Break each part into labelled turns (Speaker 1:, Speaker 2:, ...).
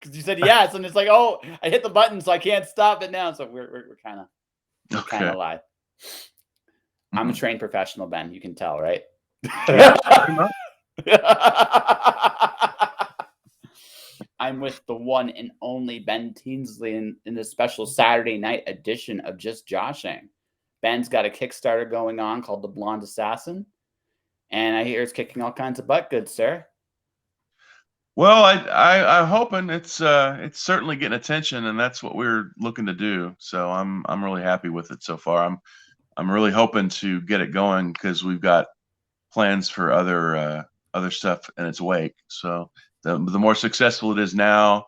Speaker 1: because you said yes, and it's like, oh, I hit the button, so I can't stop it now. So we're kind
Speaker 2: Okay.
Speaker 1: of live. I'm a
Speaker 2: Mhm.
Speaker 1: trained professional, Ben. You can tell, right?
Speaker 2: Yeah, pretty much.
Speaker 1: I'm with the one and only Ben Tinsley in this special Saturday night edition of Just Joshing. Ben's got a Kickstarter going on called The Blonde Assassin, and I hear it's kicking all kinds of butt, good sir.
Speaker 2: Well, I'm hoping it's certainly getting attention, and that's what we're looking to do. So I'm really happy with it so far. I'm really hoping to get it going because we've got plans for other stuff in its wake. So the more successful it is now,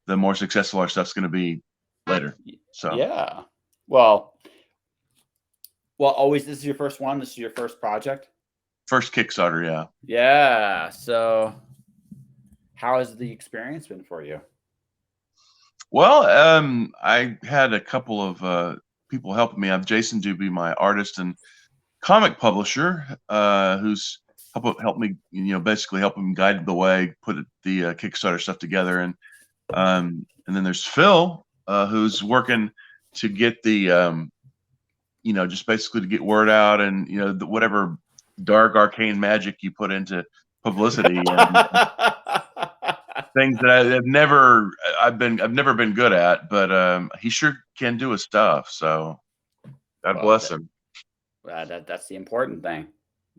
Speaker 2: the more successful our stuff's going to be later. So
Speaker 1: Yeah. Well, always this is your first one. This is your first project.
Speaker 2: first Kickstarter, yeah.
Speaker 1: Yeah. So, how has the experience been for you?
Speaker 2: Well, I had a couple of people helping me. I have Jason Doobie, my artist and comic publisher, who's helped me, basically helping guide the way, put the Kickstarter stuff together, and then there's Phil, who's working to get the, just basically to get word out, and whatever dark arcane magic you put into publicity and things that I've never been good at, but he sure can do his stuff. So God
Speaker 1: Well,
Speaker 2: bless him.
Speaker 1: that's the important thing,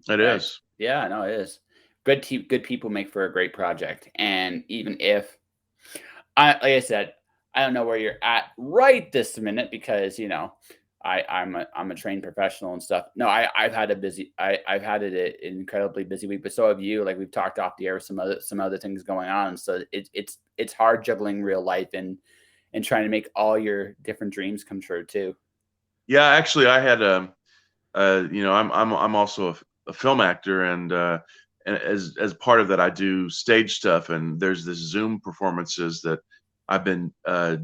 Speaker 2: It
Speaker 1: right?
Speaker 2: is.
Speaker 1: Yeah, no, it is. Good people make for a great project, and even if like I said, I don't know where you're at right this minute because I'm a trained professional and stuff. No, I've had an incredibly busy week, but so have you. Like we've talked off the air with some other things going on. So it's hard juggling real life and trying to make all your different dreams come true too.
Speaker 2: Yeah, actually, I had I'm also a film actor, and as part of that, I do stage stuff, and there's this Zoom performances that I've been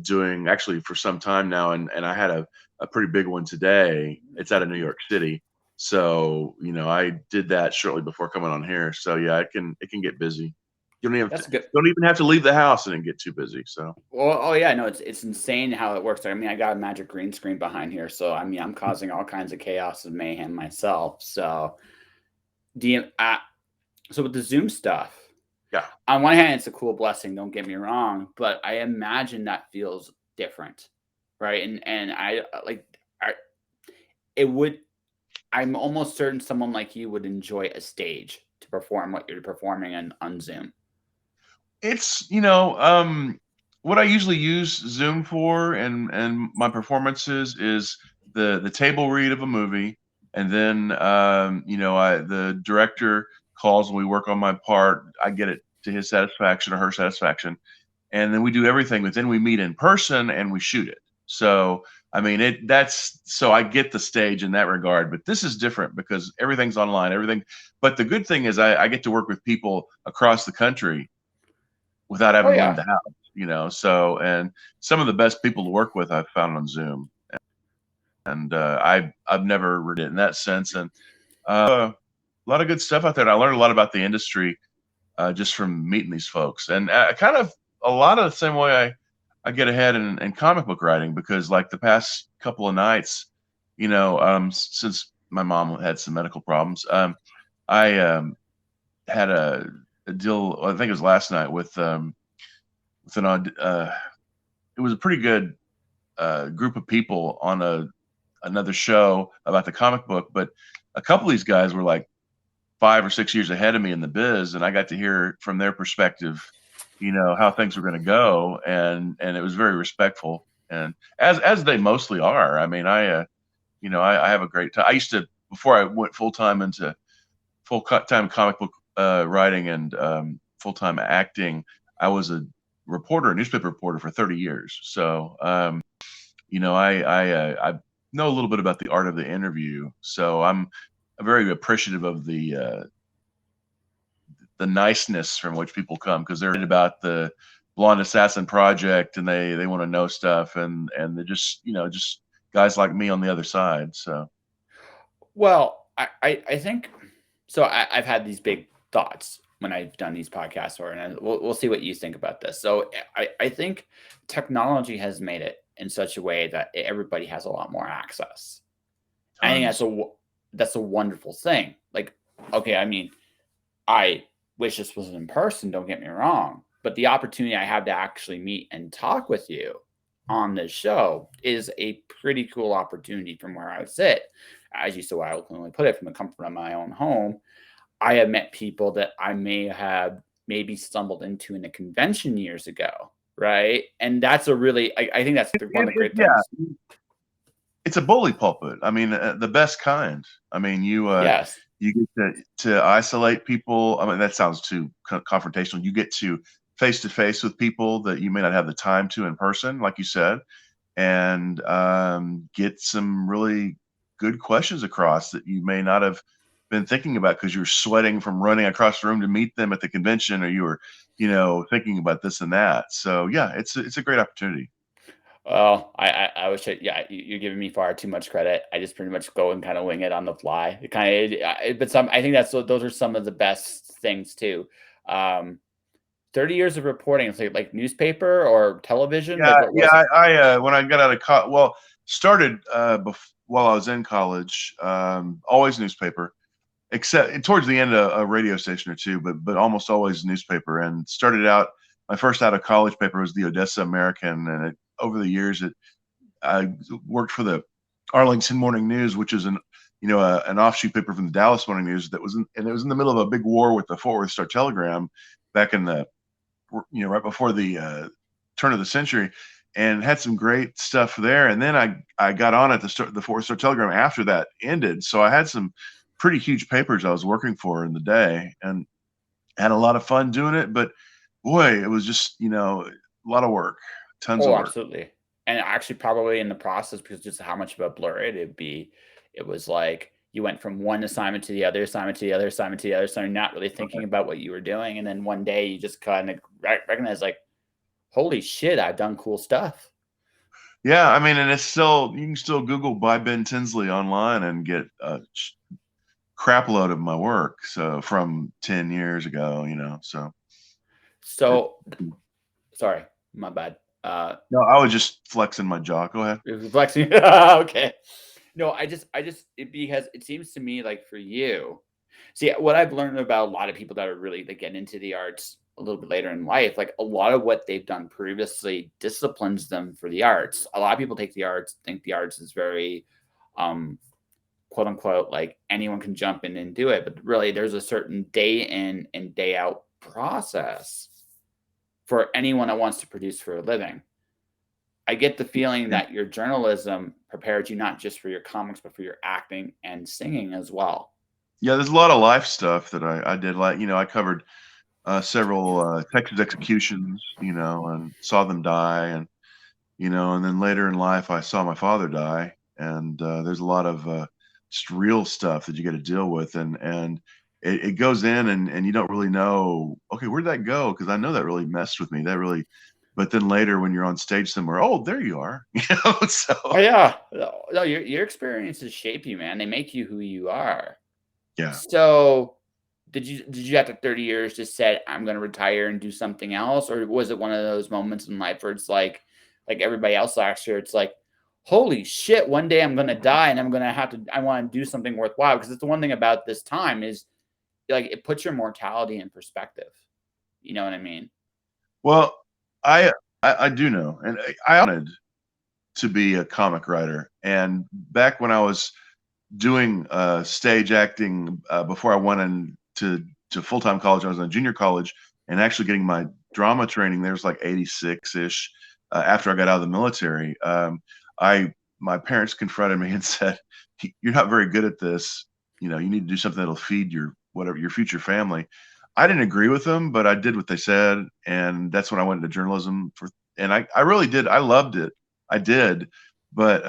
Speaker 2: doing actually for some time now, and I had a pretty big one today. It's out of New York City, so I did that shortly before coming on here. So yeah, it can get busy. You
Speaker 1: That's good.
Speaker 2: don't even have to leave the house and it get too busy. So
Speaker 1: Well, oh yeah, no, it's insane how it works. I mean, I got a magic green screen behind here, so I mean, I'm causing all kinds of chaos and mayhem myself. So, do you, so with the Zoom stuff,
Speaker 2: yeah.
Speaker 1: on one hand, it's a cool blessing. Don't get me wrong, but I imagine that feels different, right? And I like, I, it would. I'm almost certain someone like you would enjoy a stage to perform what you're performing on Zoom.
Speaker 2: It's what I usually use Zoom for and my performances is the table read of a movie, and then the director calls and we work on my part. I get it to his satisfaction or her satisfaction, and then we do everything. But then we meet in person and we shoot it. So I mean that's so I get the stage in that regard. But this is different because everything's online, everything. But the good thing is I get to work with people across the country without
Speaker 1: Oh
Speaker 2: having to leave
Speaker 1: yeah,
Speaker 2: the house. So, and some of the best people to work with I've found on Zoom, and I've never read it in that sense, and a lot of good stuff out there. And I learned a lot about the industry just from meeting these folks, and kind of a lot of the same way I get ahead in comic book writing, because like the past couple of nights, since my mom had some medical problems, I had a deal. I think it was last night with it was a pretty good group of people on another show about the comic book, but a couple of these guys were like 5 or 6 years ahead of me in the biz, and I got to hear from their perspective, how things were going to go, and it was very respectful, and as they mostly are. I mean, I have a great time. I used to, before I went full time into full time comic book writing and full time acting, I was a newspaper reporter for 30 years. So, I know a little bit about the art of the interview. So I'm very appreciative of the niceness from which people come, because they're about the Blonde Assassin project, and they want to know stuff, and they're just guys like me on the other side. So
Speaker 1: well, I think so. I've had these big thoughts when I've done these podcasts, or and we'll see what you think about this. So I think technology has made it in such a way that everybody has a lot more access. I think
Speaker 2: Tons.
Speaker 1: that's a wonderful thing. Like, okay, I mean, I wish this was in person, don't get me wrong, but the opportunity I have to actually meet and talk with you on this show is a pretty cool opportunity from where I sit. As you so eloquently put it, from the comfort of my own home, I have met people that I may have maybe stumbled into in a convention years ago, right? And that's a really, I think that's one of the great things.
Speaker 2: Yeah, it's a bully pulpit. I mean, the best kind. I mean,
Speaker 1: Yes.
Speaker 2: you get to isolate people. I mean, that sounds too confrontational. You get to face with people that you may not have the time to in person, like you said, and get some really good questions across that you may not have been thinking about because you're sweating from running across the room to meet them at the convention, or you were, thinking about this and that. So yeah, it's a great opportunity.
Speaker 1: Well, I wish yeah, you're giving me far too much credit. I just pretty much go and kind of wing it on the fly. It kind of, but I think those are some of the best things too. Um, 30 years of reporting, it's like newspaper or television.
Speaker 2: Yeah,
Speaker 1: Like what
Speaker 2: yeah.
Speaker 1: was it?
Speaker 2: When I got out of college, well, started while I was in college, always newspaper, except towards the end a radio station or two, but almost always newspaper. And started out, my first out of college paper was the Odessa American, and over the years, I worked for the Arlington Morning News, which is an offshoot paper from the Dallas Morning News and it was in the middle of a big war with the Fort Worth Star Telegram back in the right before the turn of the century, and had some great stuff there. And then I got on at the Fort Worth Star Telegram after that ended, so I had some pretty huge papers I was working for in the day, and had a lot of fun doing it. But boy, it was just a lot of work, tons of
Speaker 1: Oh,
Speaker 2: work.
Speaker 1: absolutely. And actually, probably in the process, because just how much of a blur it'd be, it was like you went from one assignment to the other assignment to the other assignment to the other, so you're not really thinking about what you were doing. And then one day you just kind of recognize, like, holy shit, I've done cool stuff.
Speaker 2: Yeah, I mean, and it's still, you can still Google by Ben Tinsley online and get a crap load of my work. So from 10 years ago, so it,
Speaker 1: So, sorry, my bad.
Speaker 2: no, I was just flexing my jaw. Go ahead.
Speaker 1: Flexing. Okay. No, because it seems to me like for you, see what I've learned about a lot of people that are really like getting into the arts a little bit later in life, like a lot of what they've done previously disciplines them for the arts. A lot of people think the arts is very um quote unquote like anyone can jump in and do it, but really there's a certain day in and day out process for anyone that wants to produce for a living. I get the feeling
Speaker 2: Yeah.
Speaker 1: that your journalism prepared you not just for your comics, but for your acting and singing as well.
Speaker 2: Yeah, there's a lot of life stuff that I did. Like, I covered several Texas executions, and saw them die. And then later in life, I saw my father die. And there's a lot of just real stuff that you got to deal with. And it goes in, and you don't really know, okay, where'd that go? Because I know that really messed with me. But then later when you're on stage somewhere, oh, there you are. So
Speaker 1: Oh yeah, no, your experiences shape you, man. They make you who you are.
Speaker 2: yeah.
Speaker 1: So, did you after 30 years just said I'm going to retire and do something else, or was it one of those moments in life where it's like everybody else last year, it's like, holy shit, one day I'm going to die and I want to do something worthwhile, because it's the one thing about this time is like it puts your mortality in perspective. You know what I mean?
Speaker 2: Well, I I do know, and I wanted to be a comic writer. And back when I was doing stage acting before I went into full time college, I was in junior college and actually getting my drama training. There was like 86 ish after I got out of the military. I My parents confronted me and said, "You're not very good at this. You need to do something that'll feed your future family." I didn't agree with them, but I did what they said, and that's when I went into journalism and I really did. I loved it. I did, but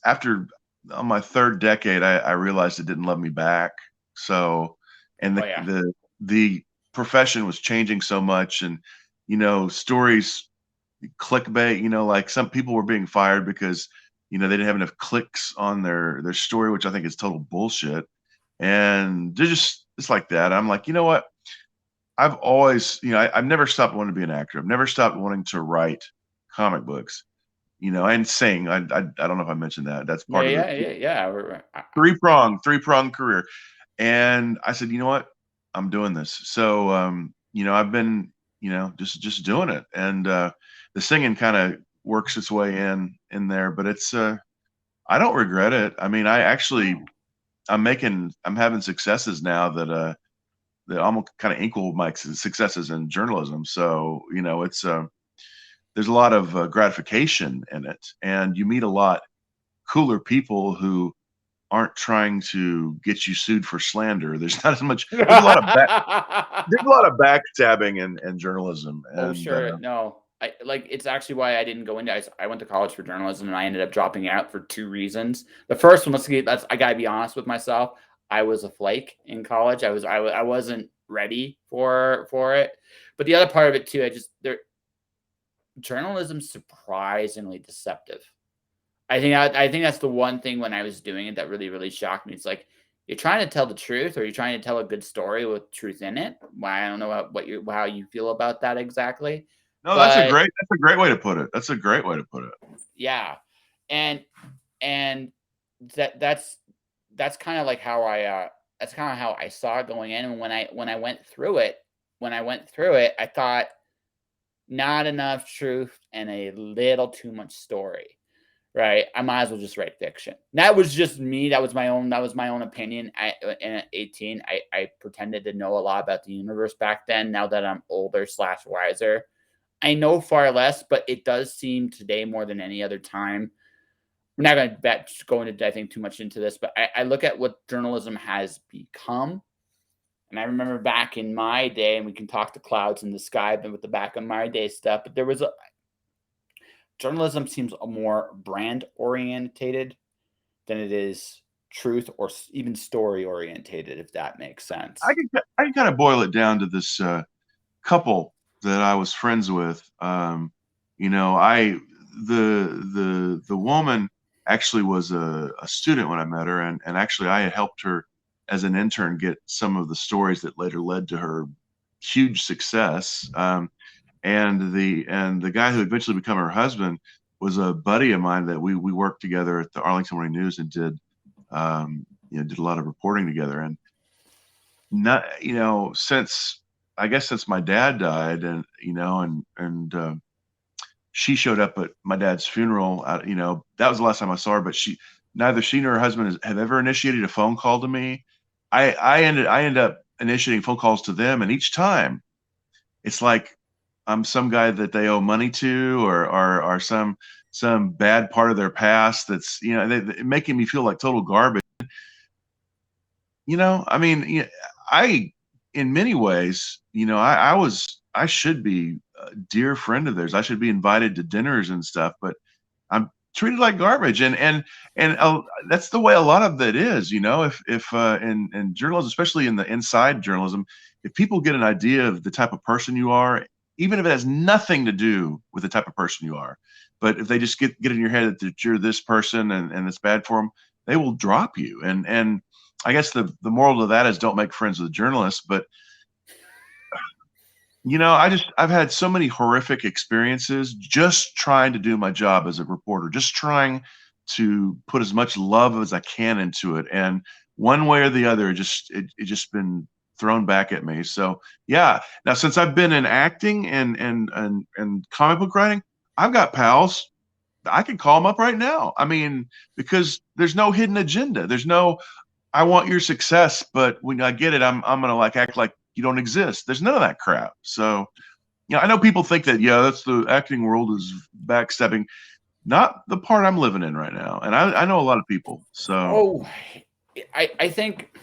Speaker 2: after on my third decade, I realized it didn't love me back. So, and
Speaker 1: Oh yeah.
Speaker 2: the profession was changing so much, and stories, clickbait. Like some people were being fired because they didn't have enough clicks on their story, which I think is total bullshit. And they're just like that. I'm like, you know what? I've always, I've never stopped wanting to be an actor. I've never stopped wanting to write comic books, and sing. I don't know if I mentioned that. That's
Speaker 1: Yeah,
Speaker 2: part of the
Speaker 1: yeah, yeah, yeah.
Speaker 2: three prong career. And I said, you know what? I'm doing this. So, I've been, just doing it. And the singing kind of works its way in there, but I don't regret it. I mean,
Speaker 1: No.
Speaker 2: I'm having successes now that almost kind of equal my successes in journalism. So, there's a lot of gratification in it, and you meet a lot cooler people who aren't trying to get you sued for slander. There's not as much. There's a lot of backstabbing in journalism,
Speaker 1: Oh,
Speaker 2: and
Speaker 1: sure. No, it's actually why I didn't go into. I went to college for journalism, and I ended up dropping out for two reasons. The first one, I gotta be honest with myself. I was a flake in college. I wasn't ready for it. But the other part of it too, journalism's surprisingly deceptive. I think that's the one thing when I was doing it that really shocked me. It's like you're trying to tell the truth, or you're trying to tell a good story with truth in it. Well, I don't know how you feel about that exactly,
Speaker 2: no,
Speaker 1: but
Speaker 2: that's a great way to put it. That's a great way to put it.
Speaker 1: yeah, and and that's kind of like how that's kind of how I saw it going in. And when I went through it, I thought not enough truth and a little too much story. Right, I might as well just write fiction. That was just me. That was my own opinion. At 18, I pretended to know a lot about the universe back then. Now that I'm older slash wiser, I know far less. But it does seem today more than any other time. We're not going to go into I think too much into this, but I look at what journalism has become. And I remember back in my day, and we can talk to clouds in the sky, but with the back of my day stuff. But journalism seems more brand orientated than it is truth or even story orientated, if that makes sense.
Speaker 2: I can kind of boil it down to this couple that I was friends with. I the woman actually was a student when I met her, and actually I had helped her as an intern get some of the stories that later led to her huge success. And the guy who eventually became her husband was a buddy of mine that we worked together at the Arlington Morning News and did a lot of reporting together. And not since I guess since my dad died, and she showed up at my dad's funeral. That was the last time I saw her. But neither she nor her husband have ever initiated a phone call to me. I end up initiating phone calls to them, and each time it's like I'm some guy that they owe money to, or some bad part of their past that's making me feel like total garbage. I mean, I in many ways, I should be a dear friend of theirs. I should be invited to dinners and stuff, but I'm treated like garbage. And that's the way a lot of it is. If in journalism, especially in the inside journalism, if people get an idea of the type of person you are, even if it has nothing to do with the type of person you are, but if they just get in your head that you're this person and it's bad for them, they will drop you. And I guess the moral of that is don't make friends with journalists. But I've had so many horrific experiences just trying to do my job as a reporter, just trying to put as much love as I can into it. And one way or the other, it just been thrown back at me. So yeah. Now since I've been in acting and comic book writing, I've got pals. I can call them up right now. I mean, because there's no hidden agenda. There's no I want your success, but when I get it, I'm gonna like act like you don't exist. There's none of that crap. So, I know people think that that's the acting world is backstepping. Not the part I'm living in right now, and I know a lot of people. So,
Speaker 1: Oh, I think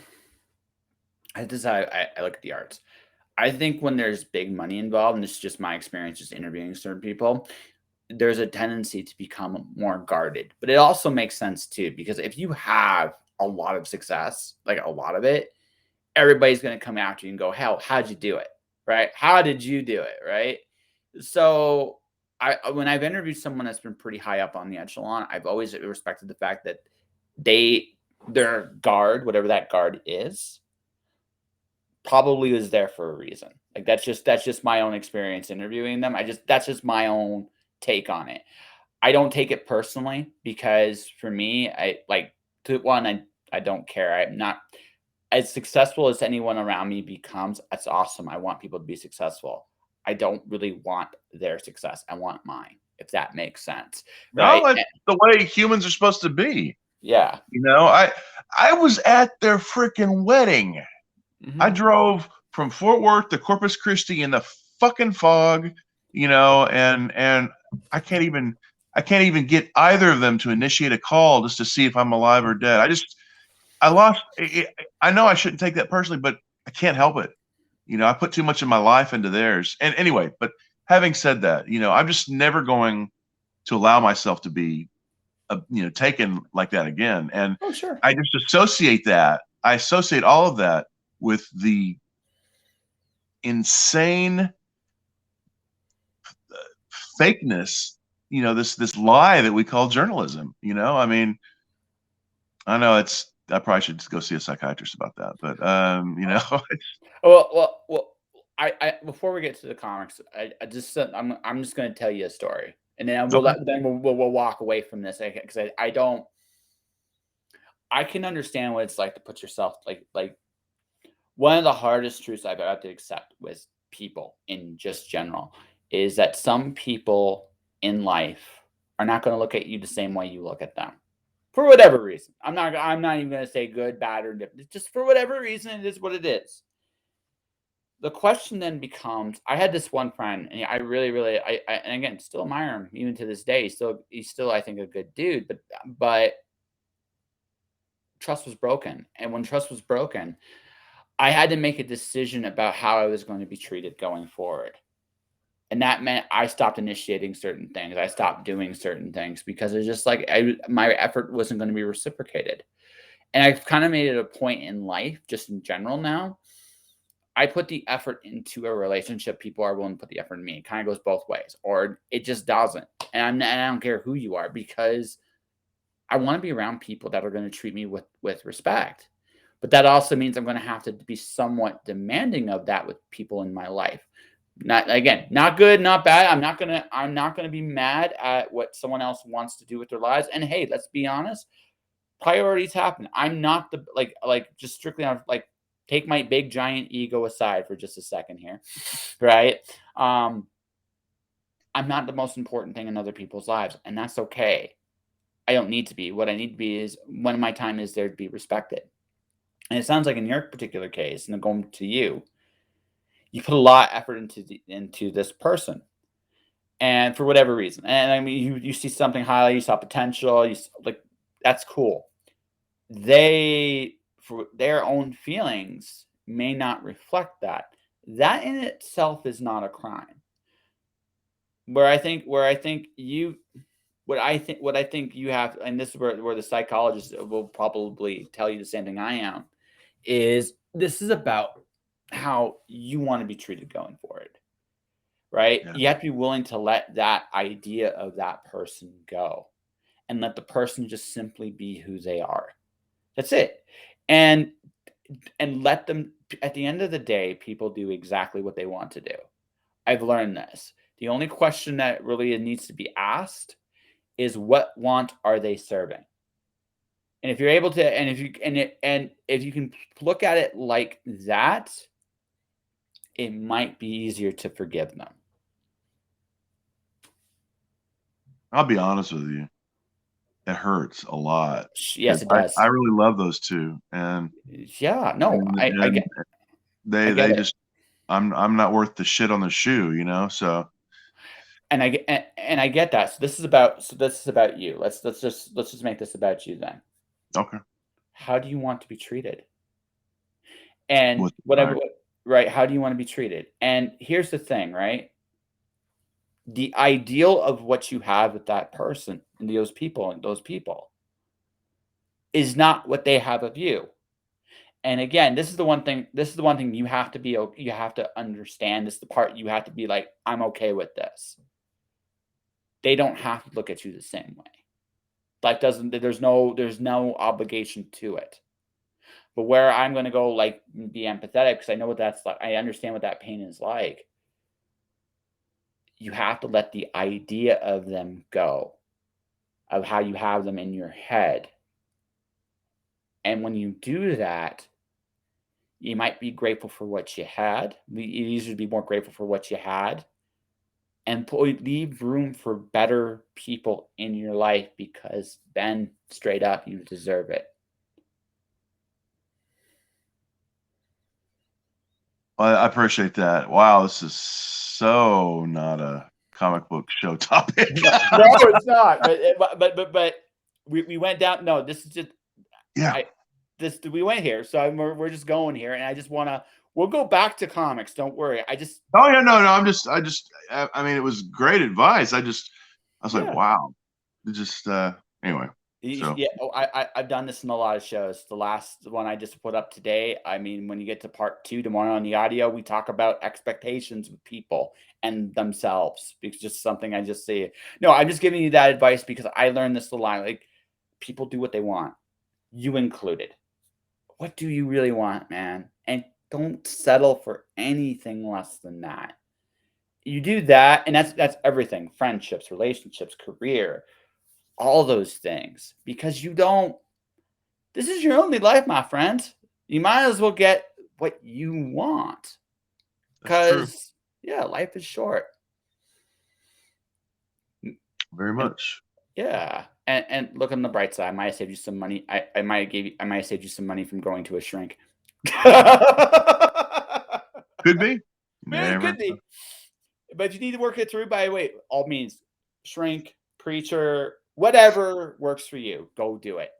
Speaker 1: this is how I look at the arts. I think when there's big money involved, and this is just my experience just interviewing certain people, there's a tendency to become more guarded. But it also makes sense too, because if you have a lot of success, like a lot of it, everybody's going to come after you and go, "Hell, how'd you do it?" Right? How did you do it? Right? So, when I've interviewed someone that's been pretty high up on the echelon, I've always respected the fact that their guard, whatever that guard is, probably was there for a reason. Like that's just my own experience interviewing them. That's just my own take on it. I don't take it personally because for me, I don't care. I'm not as successful as anyone around me becomes. That's awesome. I want people to be successful. I don't really want their success. I want mine, if that makes sense.
Speaker 2: No,
Speaker 1: Right.
Speaker 2: that's the way humans are supposed to be.
Speaker 1: Yeah.
Speaker 2: You know, I was at their freaking wedding. I
Speaker 1: Hmm.
Speaker 2: drove from Fort Worth to Corpus Christi in the fucking fog, you know, and I can't even I can't even get either of them to initiate a call just to see if I'm alive or dead. I lost. I know I shouldn't take that personally, but I can't help it. You know, I put too much of my life into theirs. And anyway, but having said that, you know, I'm just never going to allow myself to be, taken like that again. And
Speaker 1: Oh, sure.
Speaker 2: I just associate that. I associate all of that with the insane fakeness, this lie that we call journalism. I mean, I know I probably should just go see a psychiatrist about that, but
Speaker 1: Well. I before we get to the comics, I'm just going to tell you a story, and then
Speaker 2: okay,
Speaker 1: we'll walk away from this because I don't. I can understand what it's like to put yourself like one of the hardest truths I've had to accept with people in just general is that some people in life are not going to look at you the same way you look at them for whatever reason. I'm not even going to say good, bad, or different. Just for whatever reason, it is what it is. The question then becomes: I had this one friend, and I really, really, and again, still admire him even to this day. He's still, I think, a good dude, but trust was broken, and when trust was broken, I had to make a decision about how I was going to be treated going forward. And that meant I stopped initiating certain things. I stopped doing certain things because it's just like my effort wasn't going to be reciprocated. And I've kind of made it a point in life, just in general now. I put the effort into a relationship. People are willing to put the effort in me. It kind of goes both ways, or it just doesn't. And I don't care who you are because I want to be around people that are going to treat me with respect. But that also means I'm going to have to be somewhat demanding of that with people in my life. Not good, not bad. I'm not gonna be mad at what someone else wants to do with their lives. And hey, let's be honest, priorities happen. I'm not the just strictly on take my big giant ego aside for just a second here, right? Um, I'm not the most important thing in other people's lives, and that's okay. I don't need to be. What I need to be is when my time is there to be respected. And it sounds like in your particular case, and going to you, you put a lot of effort into this person, and for whatever reason, and I mean, you see something highlight, you saw potential, like that's cool. They, for their own feelings, may not reflect that. That in itself is not a crime. Where I think you what I think you have, and this is where the psychologist will probably tell you the same thing I am, is this is about how you want to be treated going forward, right?
Speaker 2: yeah,
Speaker 1: You have to be willing to let that idea of that person go and let the person just simply be who they are. That's it. And let them, at the end of the day, people do exactly what they want to do. I've learned this. The only question that really needs to be asked is what want are they serving? And if you're able to, and if you can look at it like that, it might be easier to forgive them.
Speaker 2: I'll be honest with you. It hurts a lot because
Speaker 1: Yes, it
Speaker 2: I
Speaker 1: does.
Speaker 2: really love those two, and
Speaker 1: Yeah, no,
Speaker 2: and
Speaker 1: I
Speaker 2: and
Speaker 1: get, I
Speaker 2: they
Speaker 1: get it.
Speaker 2: just I'm not worth the shit on the shoe, you know. So
Speaker 1: And I get that. So this is about you. Let's just make this about you then.
Speaker 2: okay,
Speaker 1: How do you want to be treated? And
Speaker 2: with
Speaker 1: whatever,
Speaker 2: right,
Speaker 1: right? How do you want to be treated? And here's the thing, right? The ideal of what you have with that person and those people is not what they have of you. And again, this is the one thing. This is the one thing you have to be. You have to understand. This is the part you have to be like, I'm okay with this. They don't have to look at you the same way. Like doesn't there's no obligation to it. But where I'm going to go, like, be empathetic because I know what that's like. I understand what that pain is like. You have to let the idea of them go, of how you have them in your head. And when you do that, you might be grateful for what you had. You usually be more grateful for what you had and leave room for better people in your life because then straight up, you deserve it.
Speaker 2: I appreciate that. Wow, this is so not a comic book show topic.
Speaker 1: No, it's not. But we went down. No, this is just
Speaker 2: Yeah.
Speaker 1: we went here, so we're just going here, and I just want to. We'll go back to comics. Don't worry.
Speaker 2: Oh yeah, no. I mean, it was great advice. I was like,
Speaker 1: Yeah.
Speaker 2: wow. It just anyway. So
Speaker 1: Yeah, I've done this in a lot of shows. The last one I just put up today, I mean, when you get to part 2 tomorrow on the audio, we talk about expectations with people and themselves. It's just something I just see. No, I'm just giving you that advice because I learned this a lot. Like, people do what they want, you included. What do you really want, man? And don't settle for anything less than that. You do that, and that's everything: friendships, relationships, career, all those things, because you don't this is your only life, my friend. You might as well get what you want.
Speaker 2: that's true.
Speaker 1: Because, yeah, life is short.
Speaker 2: Very
Speaker 1: And
Speaker 2: much.
Speaker 1: yeah. And look on the bright side. I might have saved you some money. I might have saved you some money from going to a shrink.
Speaker 2: Could be.
Speaker 1: It
Speaker 2: Never.
Speaker 1: could be. But if you need to work it through, by the way, all means, shrink, preacher, whatever works for you, go do it.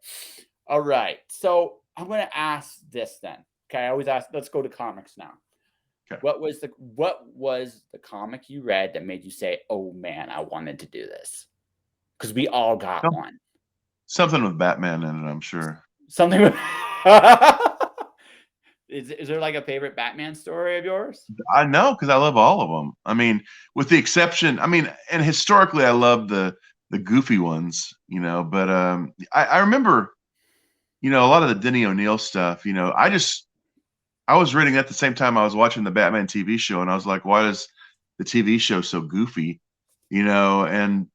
Speaker 1: All right. So I'm going to ask this then. Okay. I always ask, let's go to comics now.
Speaker 2: Okay.
Speaker 1: What was the comic you read that made you say, "Oh man, I wanted to do this"? Because we all got one.
Speaker 2: Something with Batman in it, I'm sure.
Speaker 1: Something. Is there like a favorite Batman story of yours?
Speaker 2: I know because I love all of them. I mean, with the exception, I mean, and historically, I love the goofy ones, But I remember, a lot of the Denny O'Neil stuff. I was reading at the same time I was watching the Batman TV show, and I was like, why is the TV show so goofy? And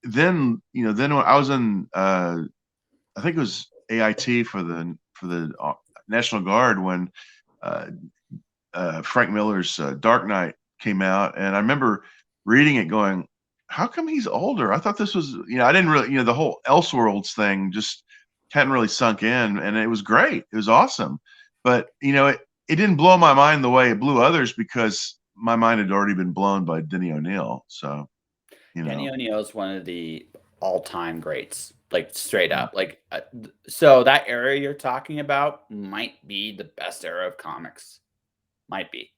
Speaker 2: then when I was in, I think it was AIT for the National Guard when uh, Frank Miller's Dark Knight came out, and I remember reading it, going, "How come he's older? I thought this was, I didn't really, the whole Elseworlds thing just hadn't really sunk in, and it was great, it was awesome, but it didn't blow my mind the way it blew others because my mind had already been blown by Denny O'Neil. So,
Speaker 1: Denny O'Neil is one of the all-time greats, like straight up. Like, so that era you're talking about might be the best era of comics. Might be.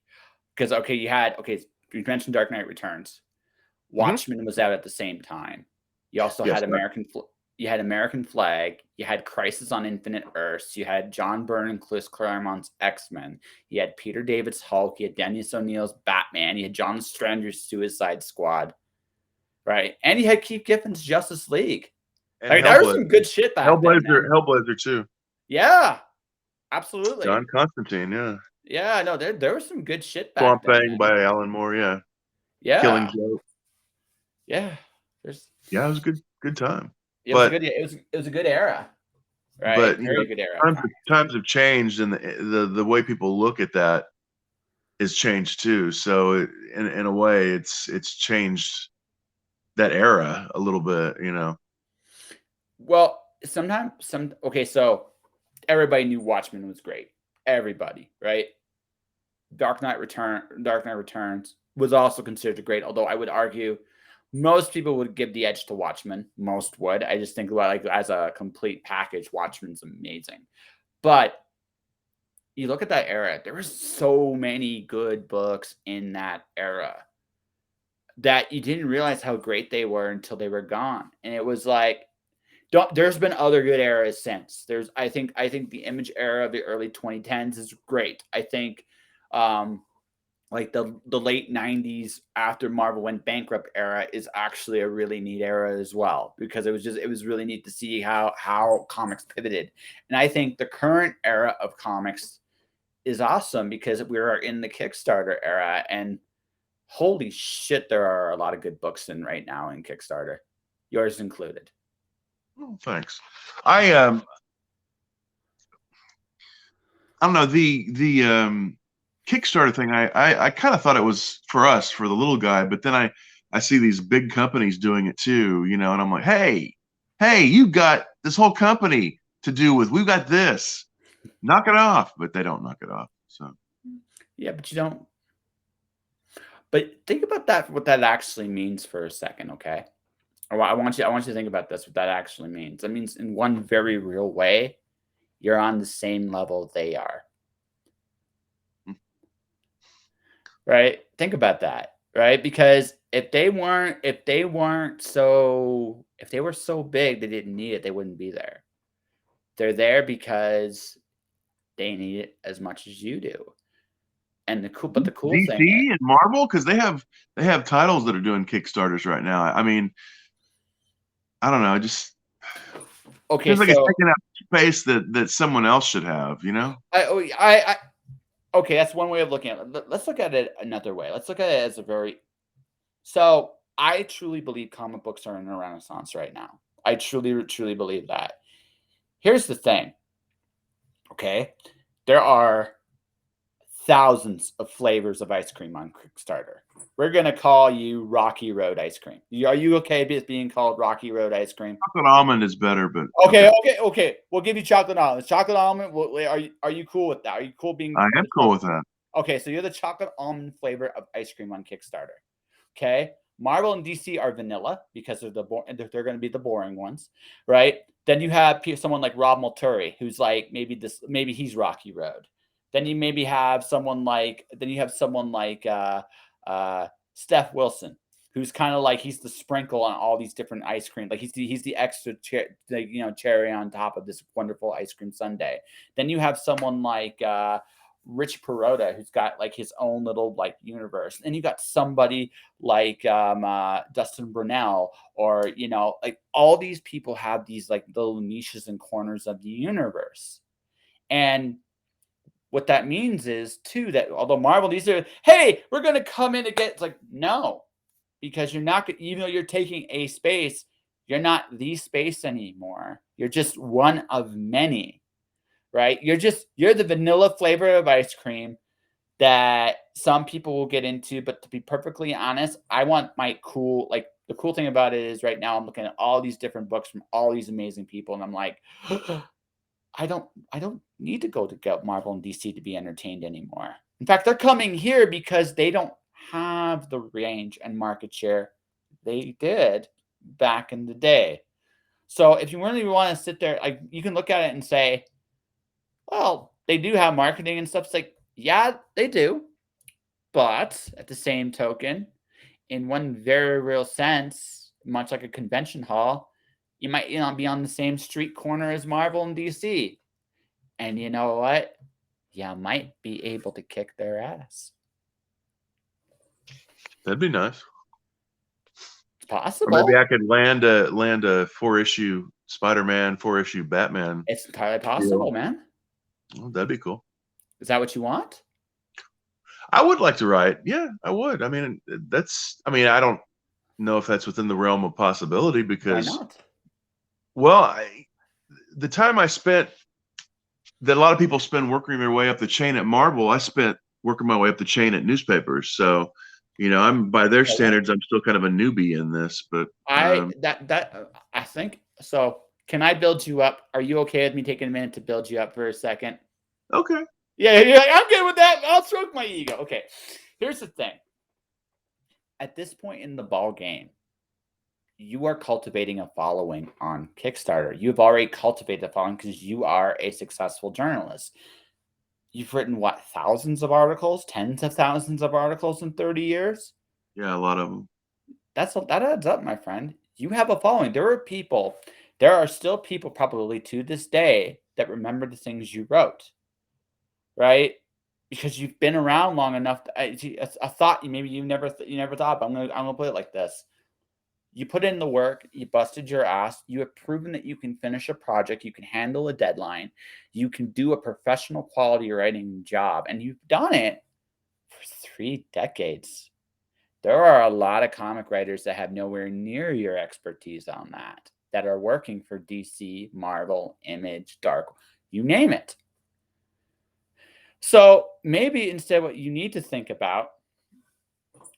Speaker 1: Because you mentioned Dark Knight Returns. Watchmen was out at the same time. You also
Speaker 2: yes,
Speaker 1: had American Flag. You had Crisis on Infinite Earths. You had John Byrne and Chris Claremont's X-Men. You had Peter David's Hulk. You had Dennis O'Neil's Batman. You had John Stranger's Suicide Squad. Right, and you had Keith Giffen's Justice League.
Speaker 2: and
Speaker 1: there was some good shit back then.
Speaker 2: Hellblazer too.
Speaker 1: Yeah, absolutely.
Speaker 2: John Constantine, yeah.
Speaker 1: Yeah, no, there was some good shit back
Speaker 2: Swamp
Speaker 1: then.
Speaker 2: Thing by Alan Moore, yeah.
Speaker 1: Yeah.
Speaker 2: Killing Joke.
Speaker 1: Yeah.
Speaker 2: It was a good time.
Speaker 1: It was a good era. Right?
Speaker 2: But
Speaker 1: very good era.
Speaker 2: Times have changed, and the way people look at that is changed too. So in a way, it's changed that era a little bit,
Speaker 1: Well, so everybody knew Watchmen was great. Everybody, right? Dark Knight Returns was also considered great, although I would argue most people would give the edge to Watchmen. Most would. I just think about, like, as a complete package, Watchmen's amazing. But you look at that era, there were so many good books in that era that you didn't realize how great they were until they were gone. And it was like, there's been other good eras since. I think the Image era of the early 2010s is great. I think like the late 90s after Marvel went bankrupt era is actually a really neat era as well, because it was really neat to see how comics pivoted. And I think the current era of comics is awesome because we are in the Kickstarter era, and holy shit, there are a lot of good books in right now in Kickstarter, yours included.
Speaker 2: Oh, thanks. I I don't know, the Kickstarter thing. I kind of thought it was for us, for the little guy, but then I see these big companies doing it too, and I'm like, hey, you got this whole company to do with. We've got this. Knock it off, but they don't knock it off. So
Speaker 1: Yeah, but you don't. But think about that, what that actually means for a second, okay? I want you to think about this, what that actually means. That means in one very real way, you're on the same level they are. Right? Think about that, right? Because if they were so big they didn't need it, they wouldn't be there. They're there because they need it as much as you do. And the cool thing is,
Speaker 2: DC and Marvel, because they have titles that are doing Kickstarters right now. I mean, I don't know. It just
Speaker 1: okay,
Speaker 2: feels like it's
Speaker 1: so
Speaker 2: taking up space that someone else should have.
Speaker 1: I okay, that's one way of looking at it. Let's look at it another way. Let's look at it as a very so I truly believe comic books are in a renaissance right now. I truly, truly believe that. Here's the thing, okay? There are thousands of flavors of ice cream on Kickstarter. We're gonna call you Rocky Road ice cream. Are you okay with being called Rocky Road ice cream?
Speaker 2: Chocolate almond is better, but
Speaker 1: Okay,
Speaker 2: okay.
Speaker 1: okay, okay. We'll give you chocolate almond. Chocolate almond. Are you cool with that? Are you cool being
Speaker 2: I am
Speaker 1: the
Speaker 2: cool with that.
Speaker 1: okay? So you're the chocolate almond flavor of ice cream on Kickstarter. Okay. Marvel and DC are vanilla because they're going to be the boring ones, right? Then you have someone like Rob Multuri, who's like maybe he's Rocky Road. Then you maybe have someone like Steph Wilson, who's kind of like he's the sprinkle on all these different ice cream. Like he's the extra cherry on top of this wonderful ice cream sundae. Then you have someone like Rich Perota, who's got like his own little like universe, and you got somebody like Dustin Brunel, or like all these people have these like little niches and corners of the universe. And what that means is too that although Marvel, these are, hey, we're gonna come in and get, it's like, no, because you're not, even though you're taking a space, you're not the space anymore. You're just one of many, right? You're the vanilla flavor of ice cream that some people will get into. But to be perfectly honest, I want my cool, like the cool thing about it is right now I'm looking at all these different books from all these amazing people, and I'm like, I don't need to go to get Marvel and DC to be entertained anymore. In fact, they're coming here because they don't have the range and market share they did back in the day. So if you really want to sit there, like you can look at it and say, well, they do have marketing and stuff. It's like, yeah, they do. But at the same token, in one very real sense, much like a convention hall, you might be on the same street corner as Marvel and DC. And you know what? You might be able to kick their ass.
Speaker 2: That'd be nice.
Speaker 1: It's
Speaker 2: Or maybe
Speaker 1: possible.
Speaker 2: I could land a 4-issue Spider-Man, 4-issue Batman
Speaker 1: It's entirely
Speaker 2: deal.
Speaker 1: possible, man.
Speaker 2: Oh, that'd be cool.
Speaker 1: Is that what you want?
Speaker 2: I would like to write. Yeah, I would. I mean, I don't know if that's within the realm of possibility
Speaker 1: Why
Speaker 2: because,
Speaker 1: not?
Speaker 2: well, the time I spent that a lot of people spend working their way up the chain at Marvel, I spent working my way up the chain at newspapers. So, I'm by their
Speaker 1: You know what?
Speaker 2: standards, I'm still kind of a newbie in this, but
Speaker 1: I think so. Can I build you up? Are you okay with me taking a minute to build you up for a second?
Speaker 2: okay.
Speaker 1: Yeah, you're like, I'm good with that. I'll stroke my ego. Okay. Here's the thing. At this point in the ball game, you are cultivating a following on Kickstarter. You've already cultivated a following because you are a successful journalist. You've written what, thousands of articles, tens of thousands of articles in 30 years?
Speaker 2: Yeah, a lot of them.
Speaker 1: That adds up, my friend. You have a following. There are still people probably to this day that remember the things you wrote, right? because you've been around long enough. I thought maybe you never thought, but I'm gonna put it like this: you put in the work, you busted your ass, you have proven that you can finish a project, you can handle a deadline, you can do a professional quality writing job, and you've done it for 3 decades. There are a lot of comic writers that have nowhere near your expertise on that are working for DC, Marvel, Image, Dark, you name it. So maybe instead, what you need to think about,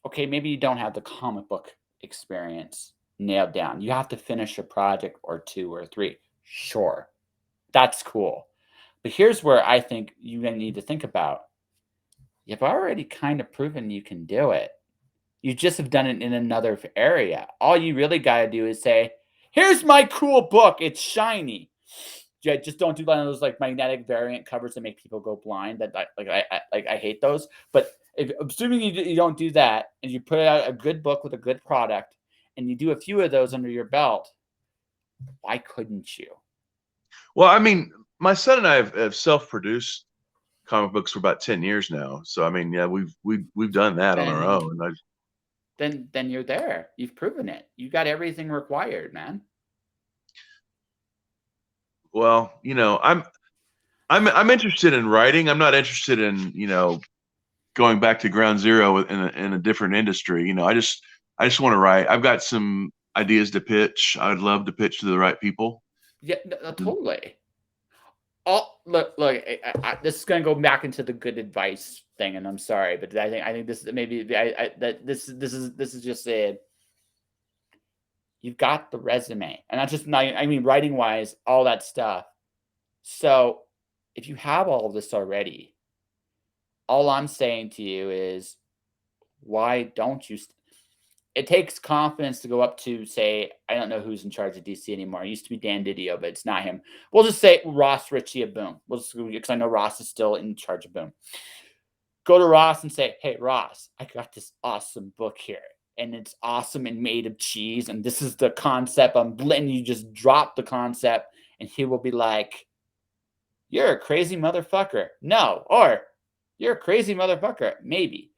Speaker 1: okay, maybe you don't have the comic book experience nailed down. You have to finish a project or two or three. Sure, that's cool. But here's where I think you need to think about, you've already kind of proven you can do it. You just have done it in another area. All you really got to do is say, here's my cool book. It's shiny. Yeah, just don't do one of those like magnetic variant covers that make people go blind. I hate those. But assuming you don't do that, and you put out a good book with a good product, and you do a few of those under your belt, why couldn't you?
Speaker 2: Well, I mean, my son and I have self-produced comic books for about 10 years now. So I mean, yeah, we've done that on our
Speaker 1: Then
Speaker 2: own.
Speaker 1: then you're there. You've proven it. You got everything required, man.
Speaker 2: Well, I'm interested in writing. I'm not interested in, going back to ground zero in a different industry. I just want to write. I've got some ideas to pitch. I'd love to pitch to the right people.
Speaker 1: Yeah, no, totally. This is going to go back into the good advice thing, and I'm sorry, but I think this maybe that this is just a, you've got the resume, and not just not, I mean writing wise, all that stuff. So if you have all of this already, all I'm saying to you is, why don't you? It takes confidence to go up to, say, I don't know who's in charge of DC anymore. It used to be Dan Didio, but it's not him. We'll just say Ross Ritchie at Boom. Because I know Ross is still in charge of Boom. Go to Ross and say, hey, Ross, I got this awesome book here. And it's awesome and made of cheese. And this is the concept. And you just drop the concept. And he will be like, you're a crazy motherfucker. No. Or you're a crazy motherfucker. Maybe.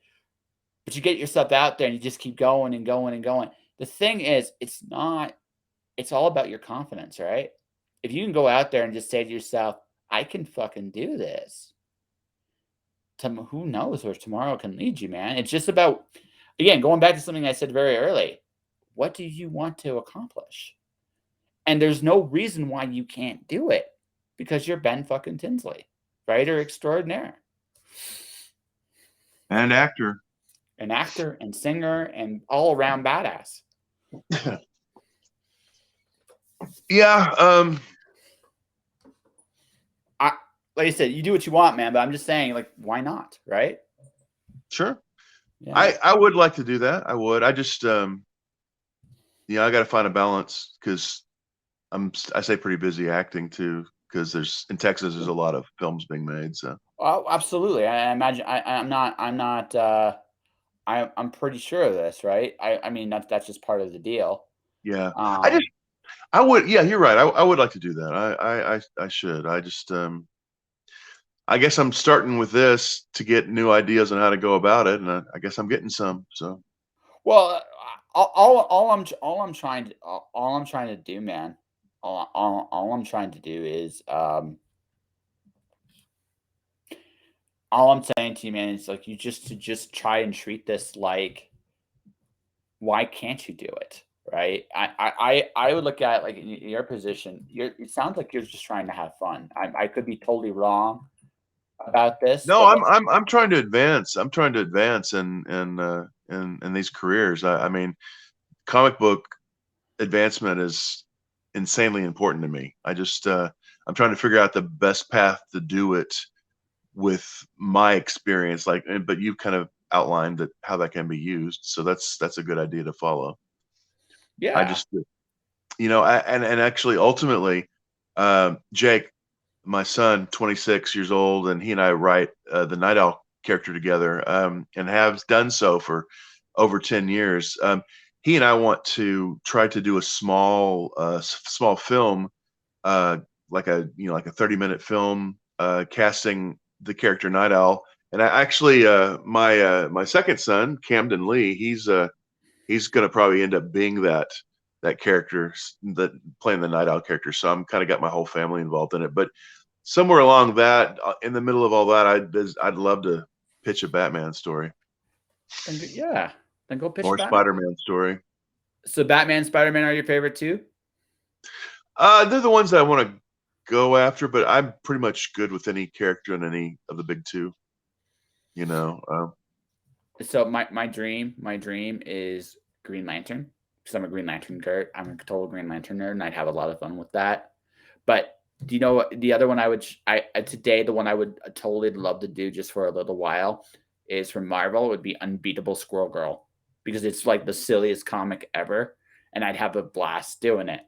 Speaker 1: But you get yourself out there and you just keep going and going and going. The thing is, it's all about your confidence, right? If you can go out there and just say to yourself, I can fucking do this. Who knows where tomorrow can lead you, man? It's just about, again, going back to something I said very early. What do you want to accomplish? And there's no reason why you can't do it, because you're Ben fucking Tinsley, writer extraordinaire.
Speaker 2: And actor.
Speaker 1: An actor and singer and all around badass.
Speaker 2: Yeah.
Speaker 1: Like I said, you do what you want, man. But I'm just saying, like, why not, right?
Speaker 2: Sure.
Speaker 1: Yeah.
Speaker 2: I would like to do that. I would. I just I got to find a balance because I say pretty busy acting too, because there's in Texas there's a lot of films being made. So.
Speaker 1: Oh, absolutely. I imagine. I'm not. I'm pretty sure of this, right? I mean, that's just part of the deal.
Speaker 2: Yeah. I would. Yeah, you're right. I would like to do that. I should. I just I guess I'm starting with this to get new ideas on how to go about it, and I guess I'm getting some. So.
Speaker 1: Well, all I'm trying to do, man. All I'm trying to do is all I'm saying to you, man, is like, you just try and treat this like, why can't you do it? Right? I would look at, like, in your position, it sounds like you're just trying to have fun. I could be totally wrong about this,
Speaker 2: No,
Speaker 1: but
Speaker 2: I'm trying to advance. I'm trying to advance in these careers. I mean, comic book advancement is insanely important to me. I'm trying to figure out the best path to do it with my experience. But you've kind of outlined how that can be used. So that's a good idea to follow. I
Speaker 1: yeah.
Speaker 2: just, and actually ultimately, Jake, my son, 26 years old, and he and I write the Night Owl character together, and have done so for over 10 years. He and I want to try to do a small film, like a 30-minute film, casting the character Night Owl And I actually, my second son, Camden Lee, he's going to probably end up being that character, that playing the Night Owl character. So I'm kind of got my whole family involved in it. But somewhere along that, in the middle of all that, I'd love to pitch a Batman story
Speaker 1: Yeah, then go pitch
Speaker 2: or
Speaker 1: Batman.
Speaker 2: Spider-Man story.
Speaker 1: So Batman, Spider-Man are your favorite too?
Speaker 2: They're the ones that I want to go after, but I'm pretty much good with any character in any of the big two. You know,
Speaker 1: So my dream is Green Lantern, because I'm a Green Lantern nerd. I'm a total Green Lantern nerd, and I'd have a lot of fun with that. But do you know what the other one today, the one I would totally love to do just for a little while is from Marvel, would be Unbeatable Squirrel Girl, because it's like the silliest comic ever, and I'd have a blast doing it.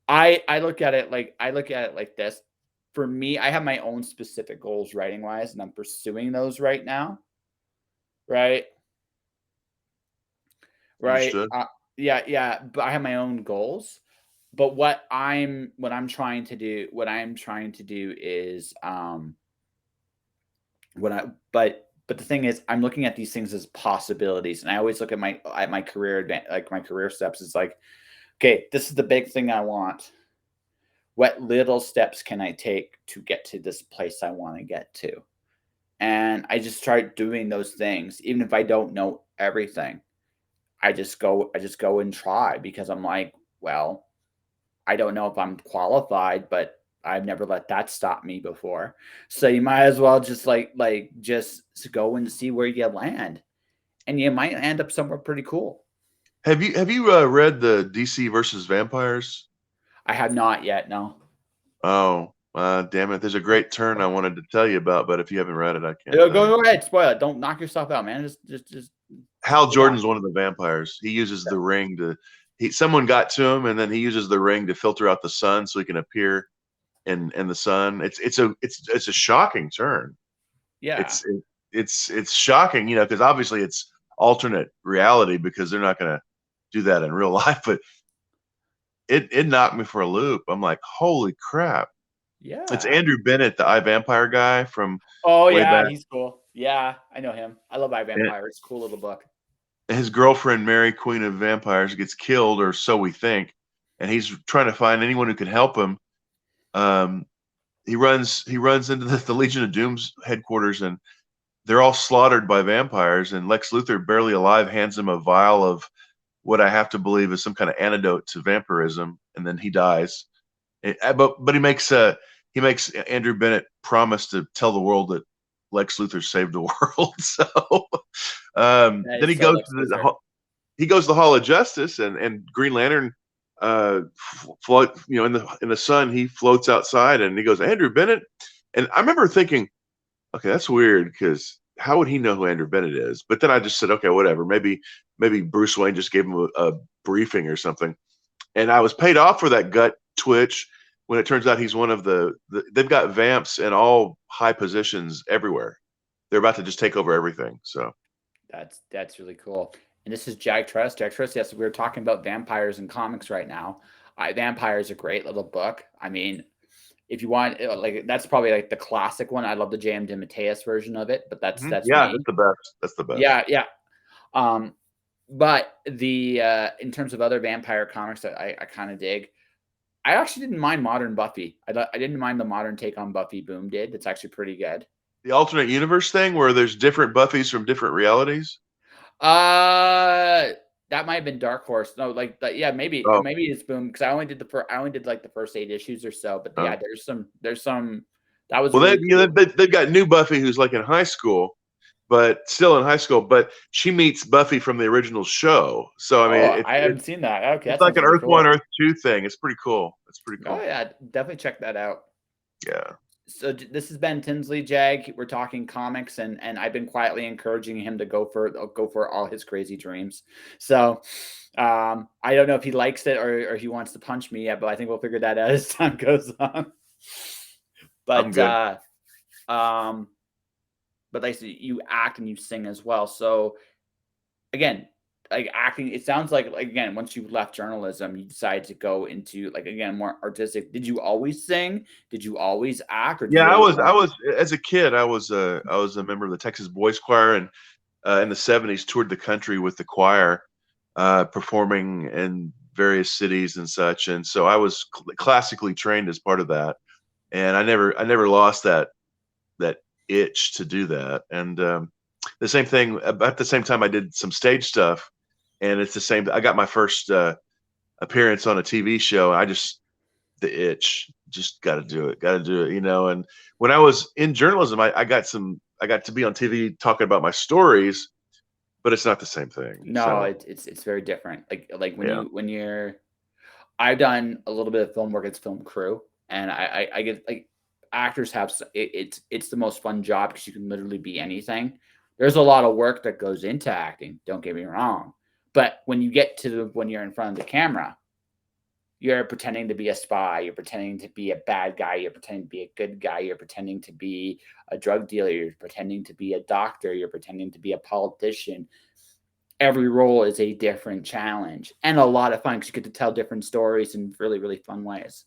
Speaker 1: I look at it like this. For me, I have my own specific goals writing wise, and I'm pursuing those right now. Right. Right.
Speaker 2: understood.
Speaker 1: Yeah, yeah. But I have my own goals. But what I'm trying to do, is what I but the thing is, I'm looking at these things as possibilities, and I always look at my career like my career steps. It's like, okay, this is the big thing I want. What little steps can I take to get to this place I want to get to? And I just start doing those things, even if I don't know everything. I just go and try, because I'm like, well, I don't know if I'm qualified, but I've never let that stop me before. So you might as well just just go and see where you land, and you might end up somewhere pretty cool.
Speaker 2: Have you read the DC versus Vampires?
Speaker 1: I have not yet. No.
Speaker 2: Oh, damn it! There's a great turn I wanted to tell you about, but if you haven't read it, I can't
Speaker 1: Go,
Speaker 2: tell you.
Speaker 1: go ahead. Spoil it. Don't knock yourself out, man. Just
Speaker 2: Hal
Speaker 1: lay down.
Speaker 2: Jordan's one of the vampires. He uses the ring to. Someone got to him, and then he uses the ring to filter out the sun so he can appear in the sun. It's a shocking turn.
Speaker 1: Yeah.
Speaker 2: It's shocking, because obviously it's alternate reality because they're not going to do that in real life. But it knocked me for a loop. I'm like, holy crap! It's
Speaker 1: Yeah.
Speaker 2: Andrew Bennett, the iVampire guy from
Speaker 1: Oh
Speaker 2: way
Speaker 1: yeah,
Speaker 2: back.
Speaker 1: he's cool. Yeah, I know him. I love I
Speaker 2: And
Speaker 1: Vampire. It's a cool little book.
Speaker 2: his girlfriend, Mary, Queen of Vampires, gets killed, or so we think, and he's trying to find anyone who can help him. Um, he runs into the Legion of Doom's headquarters, and they're all slaughtered by vampires. And Lex Luthor, barely alive, hands him a vial of what I have to believe is some kind of antidote to vampirism, and then he dies. But he makes Andrew Bennett promise to tell the world that Lex Luthor saved the world. So
Speaker 1: That
Speaker 2: then
Speaker 1: is so Lex Luthor.
Speaker 2: he goes to the Hall of Justice, and Green Lantern float, in the sun, he floats outside, and he goes, Andrew Bennett. And I remember thinking, okay, that's weird, because how would he know who Andrew Bennett is? But then I just said, okay, whatever. Maybe Bruce Wayne just gave him a briefing or something. And I was paid off for that gut twitch when it turns out he's one of they've got vamps in all high positions everywhere. They're about to just take over everything. So
Speaker 1: That's really cool. And this is Jag Trust. Jag Trust. Yes, we're talking about vampires and comics right now. Vampire is a great little book. I mean, if you want, that's probably like the classic one. I love the J.M. DeMatteis version of it, but that's
Speaker 2: yeah, that's
Speaker 1: me.
Speaker 2: the best. That's the best.
Speaker 1: Yeah, yeah. Um, but the in terms of other vampire comics that I kind of dig, I actually didn't mind Modern Buffy. I didn't mind the modern take on Buffy Boom did. It's actually pretty good.
Speaker 2: The alternate universe thing where there's different Buffys from different realities.
Speaker 1: Uh, that might have been Dark Horse. No, yeah,
Speaker 2: Oh,
Speaker 1: maybe it's Boom, because I only did like the first 8 issues or so. But
Speaker 2: oh.
Speaker 1: yeah, there's some that was
Speaker 2: Well,
Speaker 1: really cool.
Speaker 2: they've got new Buffy who's like in high school, but still in high school. But she meets Buffy from the original show. So I mean,
Speaker 1: Oh, I haven't seen that. Okay,
Speaker 2: it's
Speaker 1: that
Speaker 2: like
Speaker 1: sounds
Speaker 2: an
Speaker 1: really
Speaker 2: Earth One,
Speaker 1: cool.
Speaker 2: Earth Two thing. It's pretty cool. It's pretty
Speaker 1: Oh
Speaker 2: cool.
Speaker 1: yeah, definitely check that out.
Speaker 2: Yeah.
Speaker 1: So this has been Tinsley Jag. We're talking comics, and I've been quietly encouraging him to go for all his crazy dreams. So I don't know if he likes it or he wants to punch me yet, but I think we'll figure that out as time goes on.
Speaker 2: I'm
Speaker 1: But
Speaker 2: good.
Speaker 1: but like I said, you act and you sing as well. So again, like acting? It sounds like again, once you left journalism, you decided to go into like again more artistic. Did you always sing? Did you always act, or did
Speaker 2: Yeah,
Speaker 1: you
Speaker 2: I
Speaker 1: always
Speaker 2: was I
Speaker 1: want?
Speaker 2: was as a kid, I was a member of the Texas Boys Choir, and in the '70s toured the country with the choir, performing in various cities and such. And so I was classically trained as part of that, and I never lost that itch to do that. And the same thing about the same time I did some stage stuff, and it's the same. I got my first appearance on a TV show. I just the itch, just got to do it, you know. And when I was in journalism, I got to be on TV talking about my stories, but it's not the same thing.
Speaker 1: No,
Speaker 2: So
Speaker 1: it's very different. Like
Speaker 2: yeah,
Speaker 1: when you're I've done a little bit of film work as film crew, and I get like actors have it's the most fun job because you can literally be anything. There's a lot of work that goes into acting. Don't get me wrong, but when you get to when you're in front of the camera, you're pretending to be a spy. You're pretending to be a bad guy. You're pretending to be a good guy. You're pretending to be a drug dealer. You're pretending to be a doctor. You're pretending to be a politician. Every role is a different challenge and a lot of fun because you get to tell different stories in really, really fun ways.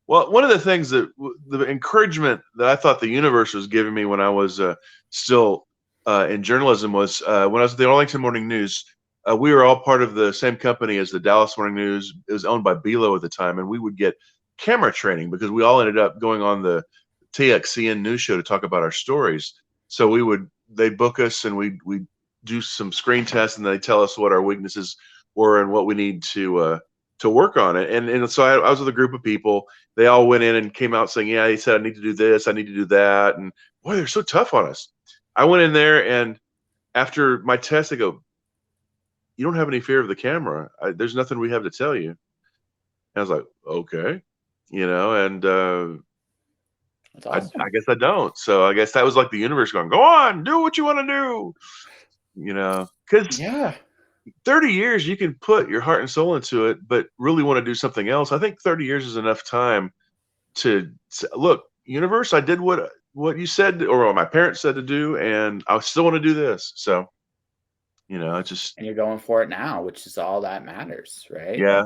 Speaker 2: well, one of the things that the encouragement that I thought the universe was giving me when I was still in journalism was when I was at the Arlington Morning News. We were all part of the same company as the Dallas Morning News. It was owned by Belo at the time, and we would get camera training because we all ended up going on the TXCN news show to talk about our stories. So they'd book us, and we do some screen tests, and they tell us what our weaknesses were and what we need to work on it. And so I was with a group of people. They all went in and came out saying, yeah, he said, I need to do this, I need to do that. And boy, they're so tough on us. I went in there, and after my test, they go, you don't have any fear of the camera. There's nothing we have to tell you. And I was like, okay, you know, and
Speaker 1: That's
Speaker 2: I
Speaker 1: awesome.
Speaker 2: guess I don't. So I guess that was like the universe going, go on, do what you want to do, you know, because
Speaker 1: Yeah.
Speaker 2: 30 years you can put your heart and soul into it, but really want to do something else. I think 30 years is enough time to look, universe, I did what you said or what my parents said to do, and I still want to do this. So, you know, it's just
Speaker 1: And you're going for it now, which is all that matters, right?
Speaker 2: yeah,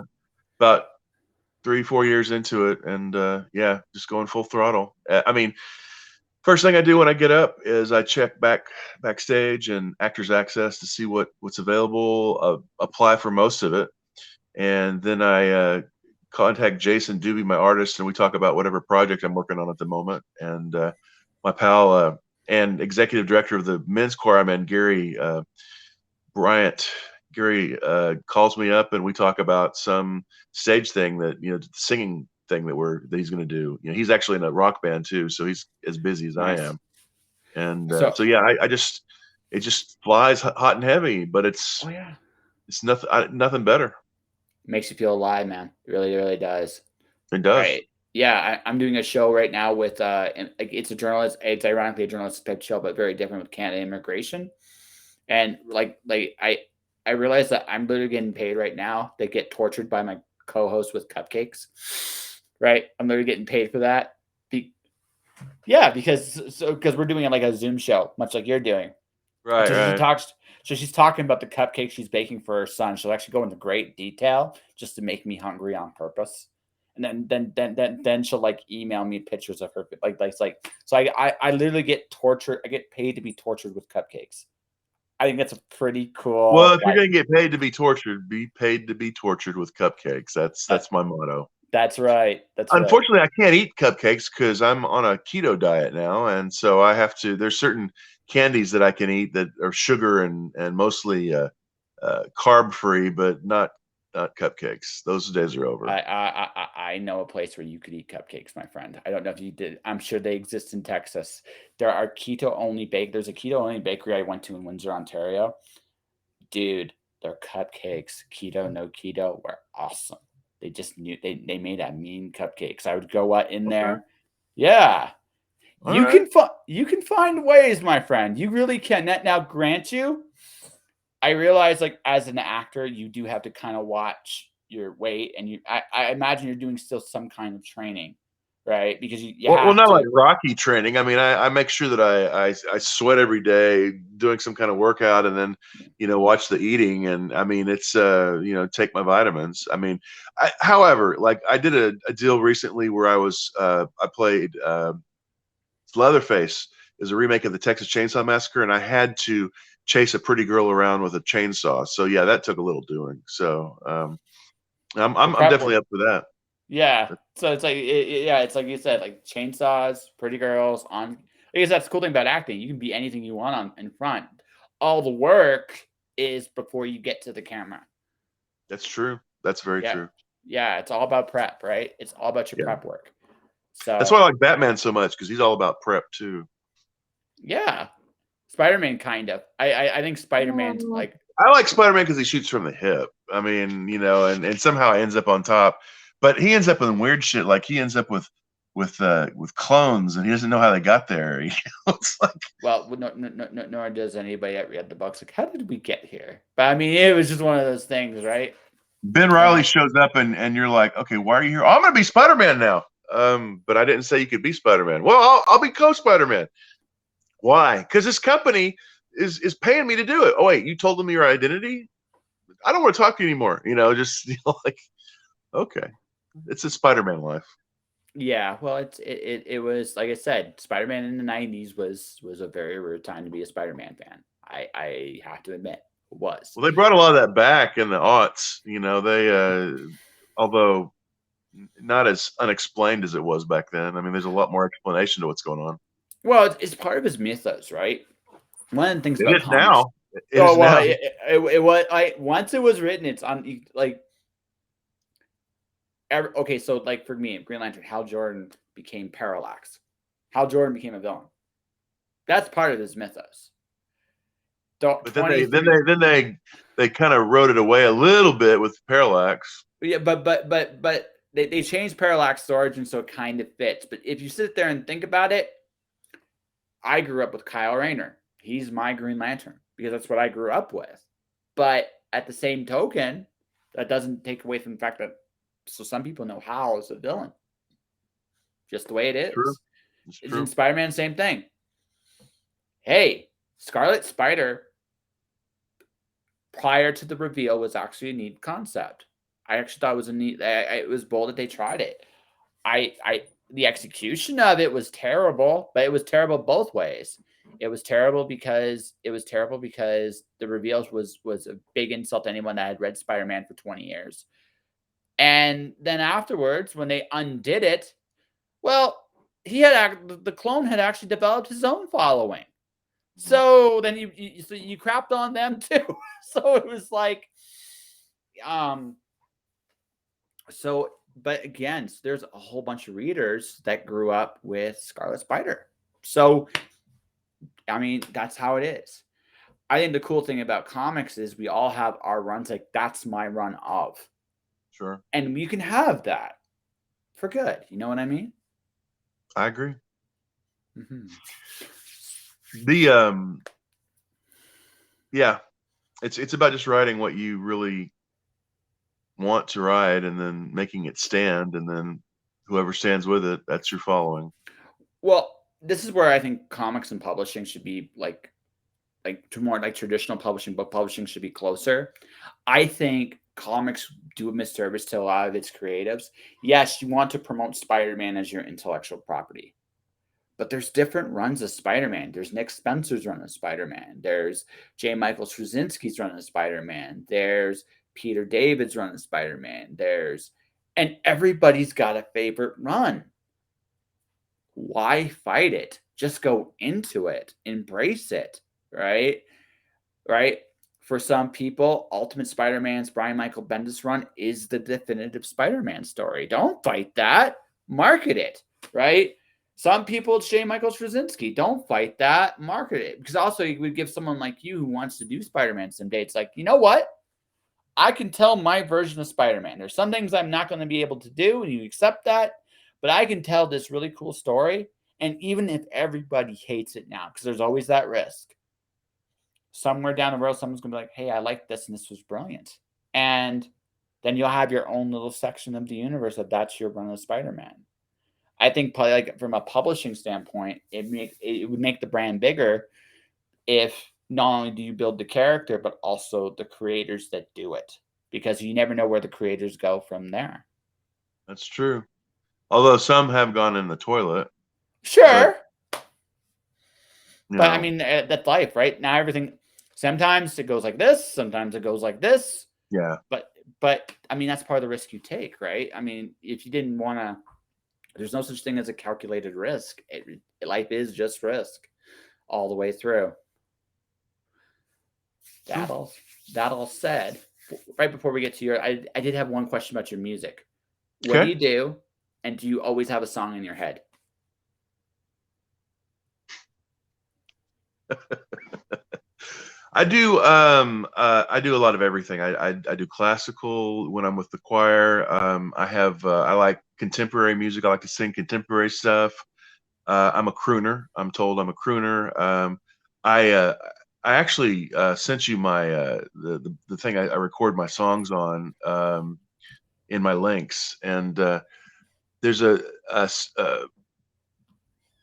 Speaker 2: about 3 4 years into it, and yeah, just going full throttle. I mean, first thing I do when I get up is I check backstage and Actors Access to see what's available. Apply for most of it, and then I contact Jason Doobie, my artist, and we talk about whatever project I'm working on at the moment. And my pal and executive director of the men's choir I'm in, Gary Bryant. Gary calls me up, and we talk about some stage thing that the singing thing that he's going to do. You know, he's actually in a rock band too, so he's as busy as I
Speaker 1: Nice.
Speaker 2: am. And
Speaker 1: So,
Speaker 2: so yeah, I just it just flies hot and heavy, but
Speaker 1: oh yeah,
Speaker 2: it's nothing nothing better.
Speaker 1: makes you feel alive, man. It really, really does.
Speaker 2: It does.
Speaker 1: Right. Yeah, I'm doing a show right now with and like it's a journalist. It's ironically a journalistic type show, but very different with Canada immigration. And I realize that I'm literally getting paid right now to get tortured by my co-host with cupcakes. Right, I'm literally getting paid for that. Yeah, because we're doing it like a Zoom show, much like you're doing.
Speaker 2: Right,
Speaker 1: So she
Speaker 2: right.
Speaker 1: talks. So she's talking about the cupcake she's baking for her son. She'll actually go into great detail just to make me hungry on purpose. And then she'll like email me pictures of her like so I literally get tortured. I get paid to be tortured with cupcakes. I think that's a pretty
Speaker 2: Well,
Speaker 1: cool
Speaker 2: if you're
Speaker 1: like
Speaker 2: gonna get paid to be tortured, be paid to be tortured with cupcakes.
Speaker 1: uh,
Speaker 2: That's my motto.
Speaker 1: that's right. That's right.
Speaker 2: Unfortunately, I can't eat cupcakes because I'm on a keto diet now, and so I have to. There's certain candies that I can eat that are sugar and mostly carb free, but not cupcakes. Those days are over.
Speaker 1: I know a place where you could eat cupcakes, my friend. I don't know if you did. I'm sure they exist in Texas. There are keto only bake. There's a keto only bakery I went to in Windsor, Ontario. Dude, their cupcakes, keto, no keto, were awesome. They just knew they made a mean cupcakes. I would go out in
Speaker 2: Okay,
Speaker 1: there. Yeah.
Speaker 2: all right.
Speaker 1: You can find ways, my friend. You really can. Now grant you, I realize like as an actor, you do have to kind of watch your weight and I imagine you're doing still some kind of training, right? Because you
Speaker 2: Well,
Speaker 1: have
Speaker 2: not like
Speaker 1: to.
Speaker 2: Rocky training. I mean, I make sure that I sweat every day doing some kind of workout, and then watch the eating. And I mean, it's take my vitamins. I mean, however, like I did a deal recently where I played Leatherface is a remake of the Texas Chainsaw Massacre, and I had to chase a pretty girl around with a chainsaw. So yeah, that took a little doing. So
Speaker 1: The
Speaker 2: I'm
Speaker 1: prep
Speaker 2: definitely
Speaker 1: work.
Speaker 2: up for that.
Speaker 1: Yeah. So it's like, yeah, it's like you said, like chainsaws, pretty girls on. I guess that's the cool thing about acting. You can be anything you want on in front. All the work is before you get to the camera.
Speaker 2: That's true. That's very
Speaker 1: Yeah.
Speaker 2: true.
Speaker 1: Yeah. It's all about prep, right? It's all about your
Speaker 2: Yeah.
Speaker 1: prep work.
Speaker 2: That's
Speaker 1: So,
Speaker 2: why I like Batman so much, because he's all about prep too.
Speaker 1: yeah. Spider-Man, kind of. I think Spider-Man's like,
Speaker 2: I like Spider-Man because he shoots from the hip. I mean, and somehow ends up on top. But he ends up with weird shit. Like he ends up with clones, and he doesn't know how they got there. It's like
Speaker 1: well, nor does anybody that read the books. Like, how did we get here? But I mean, it was just one of those things, right?
Speaker 2: Ben Riley shows up, and you're like, okay, why are you here? Oh, I'm gonna be Spider-Man now. But I didn't say you could be Spider-Man. Well, I'll be co-Spider-Man. Why? Because this company is paying me to do it. Oh wait, you told them your identity? I don't want to talk to you anymore. Just like okay, it's a Spider-Man life.
Speaker 1: Yeah, well, it was like I said, Spider-Man in the '90s was a very weird time to be a Spider-Man fan. I have to admit, it was.
Speaker 2: Well, they brought a lot of that back in the aughts. They although not as unexplained as it was back then. I mean, there's a lot more explanation to what's going on.
Speaker 1: Well, it's part of his mythos, right? One of the things
Speaker 2: It
Speaker 1: about
Speaker 2: is
Speaker 1: comics.
Speaker 2: now. It
Speaker 1: Oh
Speaker 2: is
Speaker 1: well,
Speaker 2: now.
Speaker 1: it was like once it was written, it's on like. Okay, so like for me, Green Lantern, Hal Jordan became Parallax. Hal Jordan became a villain. That's part of his mythos.
Speaker 2: But then they
Speaker 1: 23.
Speaker 2: they kind of wrote it away a little bit with Parallax.
Speaker 1: Yeah, but they changed Parallax origin so it kind of fits. But if you sit there and think about it, I grew up with Kyle Rayner. He's my Green Lantern because that's what I grew up with. But at the same token, that doesn't take away from the fact that some people know Hal is a villain. Just the way it
Speaker 2: True.
Speaker 1: is.
Speaker 2: It's
Speaker 1: It's in
Speaker 2: true.
Speaker 1: Spider-Man, same thing. Hey, Scarlet Spider, prior to the reveal, was actually a neat concept. I actually thought it was a neat. It was bold that they tried it. The execution of it was terrible, but it was terrible both ways. It was terrible because the reveals was a big insult to anyone that had read Spider-Man for 20 years. And then afterwards, when they undid it, well, the clone had actually developed his own following. So then you crapped on them too. So it was like, um, so but again, there's a whole bunch of readers that grew up with Scarlet Spider. So I mean, that's how it is. I think the cool thing about comics is we all have our runs. Like that's my run of,
Speaker 2: Sure.
Speaker 1: and you can have that for good. You know what I mean?
Speaker 2: I agree.
Speaker 1: Mm-hmm.
Speaker 2: The yeah, it's about just writing what you really want to write, and then making it stand, and then whoever stands with it, that's your following.
Speaker 1: Well, this is where I think comics and publishing should be to more like traditional publishing, book publishing should be closer. I think comics do a misservice to a lot of its creatives. Yes, you want to promote Spider-Man as your intellectual property, but there's different runs of Spider-Man. There's Nick Spencer's run of Spider-Man. There's J. Michael Straczynski's run of Spider-Man. There's Peter David's run of Spider-Man. And everybody's got a favorite run. Why fight it? Just go into it, embrace it, right? Right? For some people, Ultimate Spider-Man's Brian Michael Bendis run is the definitive Spider-Man story. Don't fight that. Market it, right? Some people, it's J. Michael Straczynski. Don't fight that. Market it. Because also, you would give someone like you who wants to do Spider-Man someday, it's like, you know what? I can tell my version of Spider-Man. There's some things I'm not going to be able to do, and you accept that. But I can tell this really cool story. And even if everybody hates it now, because there's always that risk, somewhere down the road, someone's going to be like, hey, I like this, and this was brilliant. And then you'll have your own little section of the universe that's your run of Spider-Man. I think probably like from a publishing standpoint, it would make the brand bigger if not only do you build the character, but also the creators that do it, because you never know where the creators go from there.
Speaker 2: That's true. Although some have gone in the toilet, but
Speaker 1: Sure,
Speaker 2: you
Speaker 1: but I
Speaker 2: know,
Speaker 1: mean that's life, right? Now everything. Sometimes it goes like this. Sometimes it goes like this.
Speaker 2: yeah,
Speaker 1: But I mean that's part of the risk you take, right? I mean, if you didn't want to, there's no such thing as a calculated risk. Life is just risk all the way through.
Speaker 2: true.
Speaker 1: That all that all said, right before we get to your, I did have one question about your music. What do
Speaker 2: Okay.
Speaker 1: you do, and do you always have a song in your head?
Speaker 2: I do a lot of everything. I do classical when I'm with the choir. I like contemporary music. I like to sing contemporary stuff. I'm a crooner. I'm told I'm a crooner. I uh, I actually sent you my the thing I record my songs on in my links, and there's a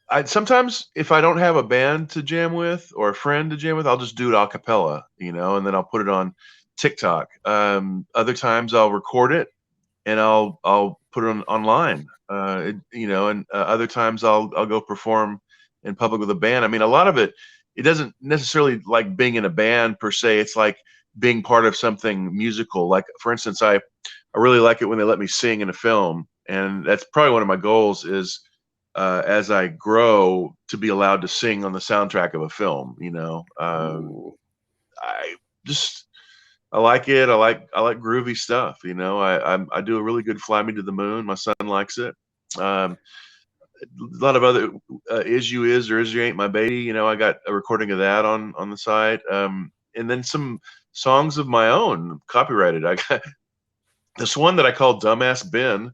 Speaker 2: I sometimes if I don't have a band to jam with or a friend to jam with, I'll just do it a cappella, and then I'll put it on TikTok. Other times I'll record it and I'll put it online. And other times I'll go perform in public with a band. I mean, a lot of it doesn't necessarily like being in a band per se. It's like being part of something musical. Like for instance, I really like it when they let me sing in a film, and that's probably one of my goals is as I grow to be allowed to sing on the soundtrack of a film.
Speaker 1: Ooh.
Speaker 2: I just I like it. I like groovy stuff. I do a really good "Fly Me to the Moon." My son likes it. Um, a lot of other "Is You Is" or "Is You Ain't My Baby." I got a recording of that on the side, and then some songs of my own copyrighted. I got this one that I call "Dumbass Ben"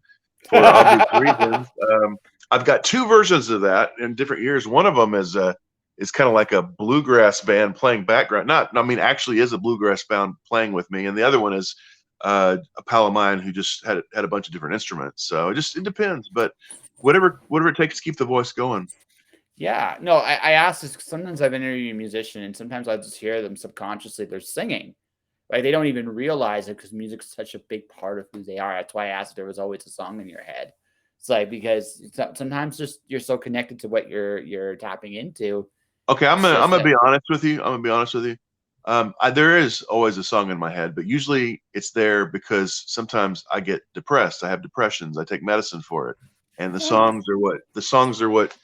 Speaker 2: for obvious reasons. I've got two versions of that in different years. One of them is kind of like a bluegrass band playing background. Not, I mean, actually is a bluegrass band playing with me, and the other one is a pal of mine who just had a bunch of different instruments. So it depends, but whatever it takes to keep the voice going.
Speaker 1: Yeah, no, I asked this 'cause sometimes I've interviewed a musician, and sometimes I just hear them subconsciously. They're singing, like they don't even realize it because music's such a big part of who they are. That's why I asked if there was always a song in your head. It's like because sometimes just you're so connected to what you're tapping into.
Speaker 2: Okay, I'm
Speaker 1: It's
Speaker 2: gonna I'm
Speaker 1: just
Speaker 2: gonna
Speaker 1: that.
Speaker 2: be honest with you. I'm gonna be honest with you. There is always a song in my head, but usually it's there because sometimes I get depressed. I have depressions. I take medicine for it, and
Speaker 1: Oh.
Speaker 2: the songs are what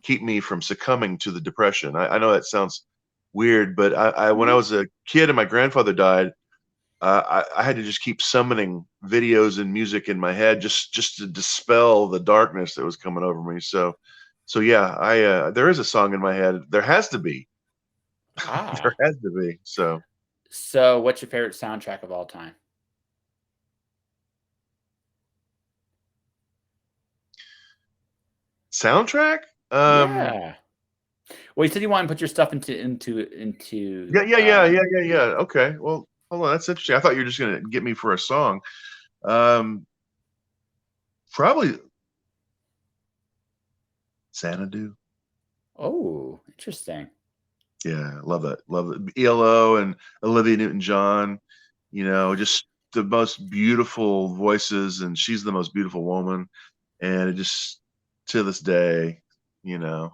Speaker 2: keep me from succumbing to the depression. I know that sounds weird, but when I
Speaker 1: No.
Speaker 2: was a kid and my grandfather died, I had to just keep summoning videos and music in my head just to dispel the darkness that was coming over me. So yeah, I there is a song in my head. There has to be. There
Speaker 1: Ah.
Speaker 2: has to be. So
Speaker 1: So, what's your favorite soundtrack of all time?
Speaker 2: soundtrack.
Speaker 1: Yeah. Well, you said you want to put your stuff into
Speaker 2: Yeah, yeah, yeah, yeah, yeah, yeah. Okay. Well, hold on. That's interesting. I thought you were just gonna get me for a song. Um, Probably Xanadu.
Speaker 1: oh, interesting.
Speaker 2: Yeah, love that. Love it. ELO and Olivia Newton-John. Just the most beautiful voices, and she's the most beautiful woman. And it just to this day, you know,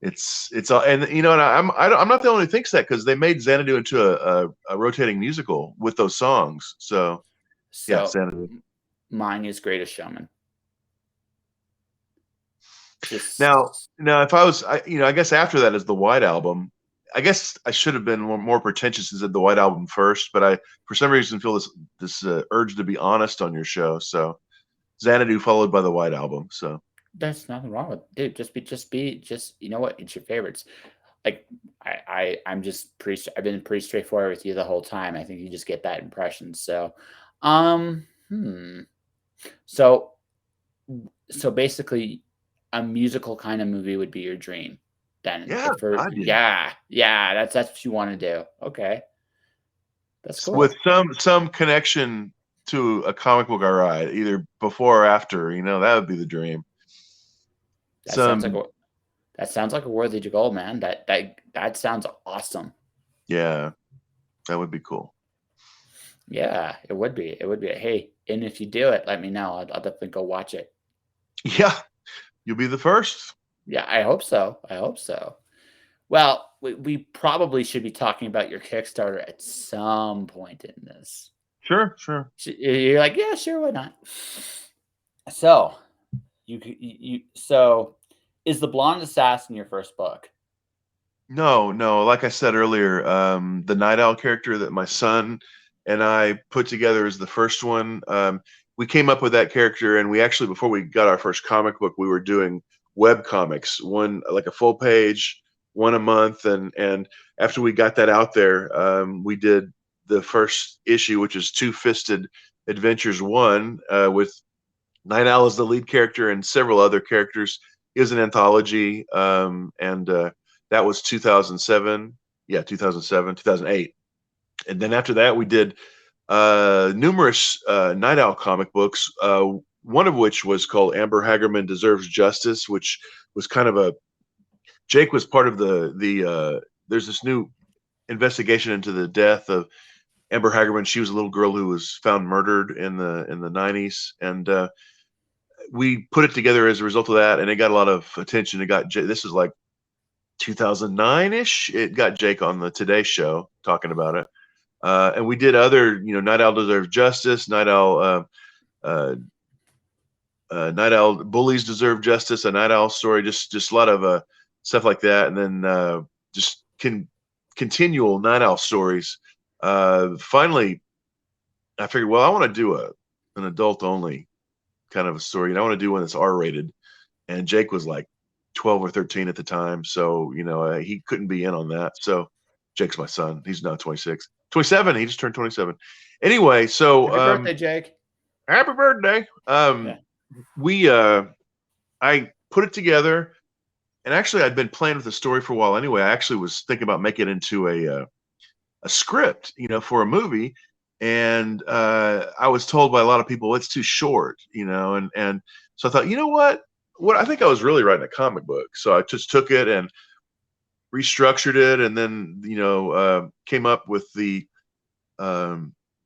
Speaker 2: it's all. And and I'm not the only one who thinks that because they made Xanadu into a rotating musical with those songs. So yeah,
Speaker 1: So,
Speaker 2: Xanadu.
Speaker 1: mine is Greatest Showman.
Speaker 2: Now,
Speaker 1: Just
Speaker 2: now, if I was, I guess after that is the White Album. I guess I should have been more pretentious and said the White Album first, but I, for some reason, feel this urge to be honest on your show. So Xanadu followed by the White Album. So
Speaker 1: there's nothing wrong with dude. Just you know what? It's your favorites. Like I'm just I've been pretty straightforward with you the whole time. I think you just get that impression. So, um, hmm. So so basically, a musical kind of movie would be your dream. Then,
Speaker 2: yeah,
Speaker 1: if for
Speaker 2: I do.
Speaker 1: yeah, that's what you want to do. Okay, that's
Speaker 2: With
Speaker 1: cool.
Speaker 2: some connection to a comic book I write, either before or after. That would be the dream.
Speaker 1: That sounds like a worthy goal, man. That sounds awesome.
Speaker 2: Yeah, that would be cool.
Speaker 1: Yeah, it would be. It would be. Hey, and if you do it, let me know. I'll definitely go watch it.
Speaker 2: Yeah, you'll be the first.
Speaker 1: Yeah, I hope so. I hope so. Well, we probably should be talking about your Kickstarter at some point in this.
Speaker 2: Sure.
Speaker 1: You're like, yeah, sure, why not? So, so is the Blonde Assassin your first book?
Speaker 2: No. Like I said earlier, the Night Owl character that my son and I put together is the first one. We came up with that character, and we actually, before we got our first comic book, we were doing web comics, one like a full page, one a month, and after we got that out there, we did the first issue, which is Two Fisted Adventures 1, with Night Owl as the lead character and several other characters. It was an anthology, and that was 2007. Yeah, 2007, 2008. And then after that, we did numerous Night Owl comic books, one of which was called Amber Hagerman Deserves Justice, which was kind of Jake was part of there's this new investigation into the death of Amber Hagerman. She was a little girl who was found murdered in the 90s, and we put it together as a result of that, and it got a lot of attention. This is like 2009-ish. It got Jake on the Today Show talking about it. And we did other, Night Owl Deserves Justice, Night Owl Bullies Deserve Justice, a Night Owl story, just a lot of stuff like that. And then just continual Night Owl stories. Finally, I figured, well, I want to do an adult only kind of a story. I want to do one that's R-rated. And Jake was like 12 or 13 at the time. So, he couldn't be in on that. So Jake's my son. He's now 26. 27. He just turned 27. Anyway, so
Speaker 1: Happy birthday, Jake.
Speaker 2: Happy birthday. I put it together, and actually I'd been playing with the story for a while anyway. I actually was thinking about making it into a script, for a movie. And I was told by a lot of people it's too short, and so I thought, what I think I was really writing a comic book. So I just took it and restructured it, and then came up with the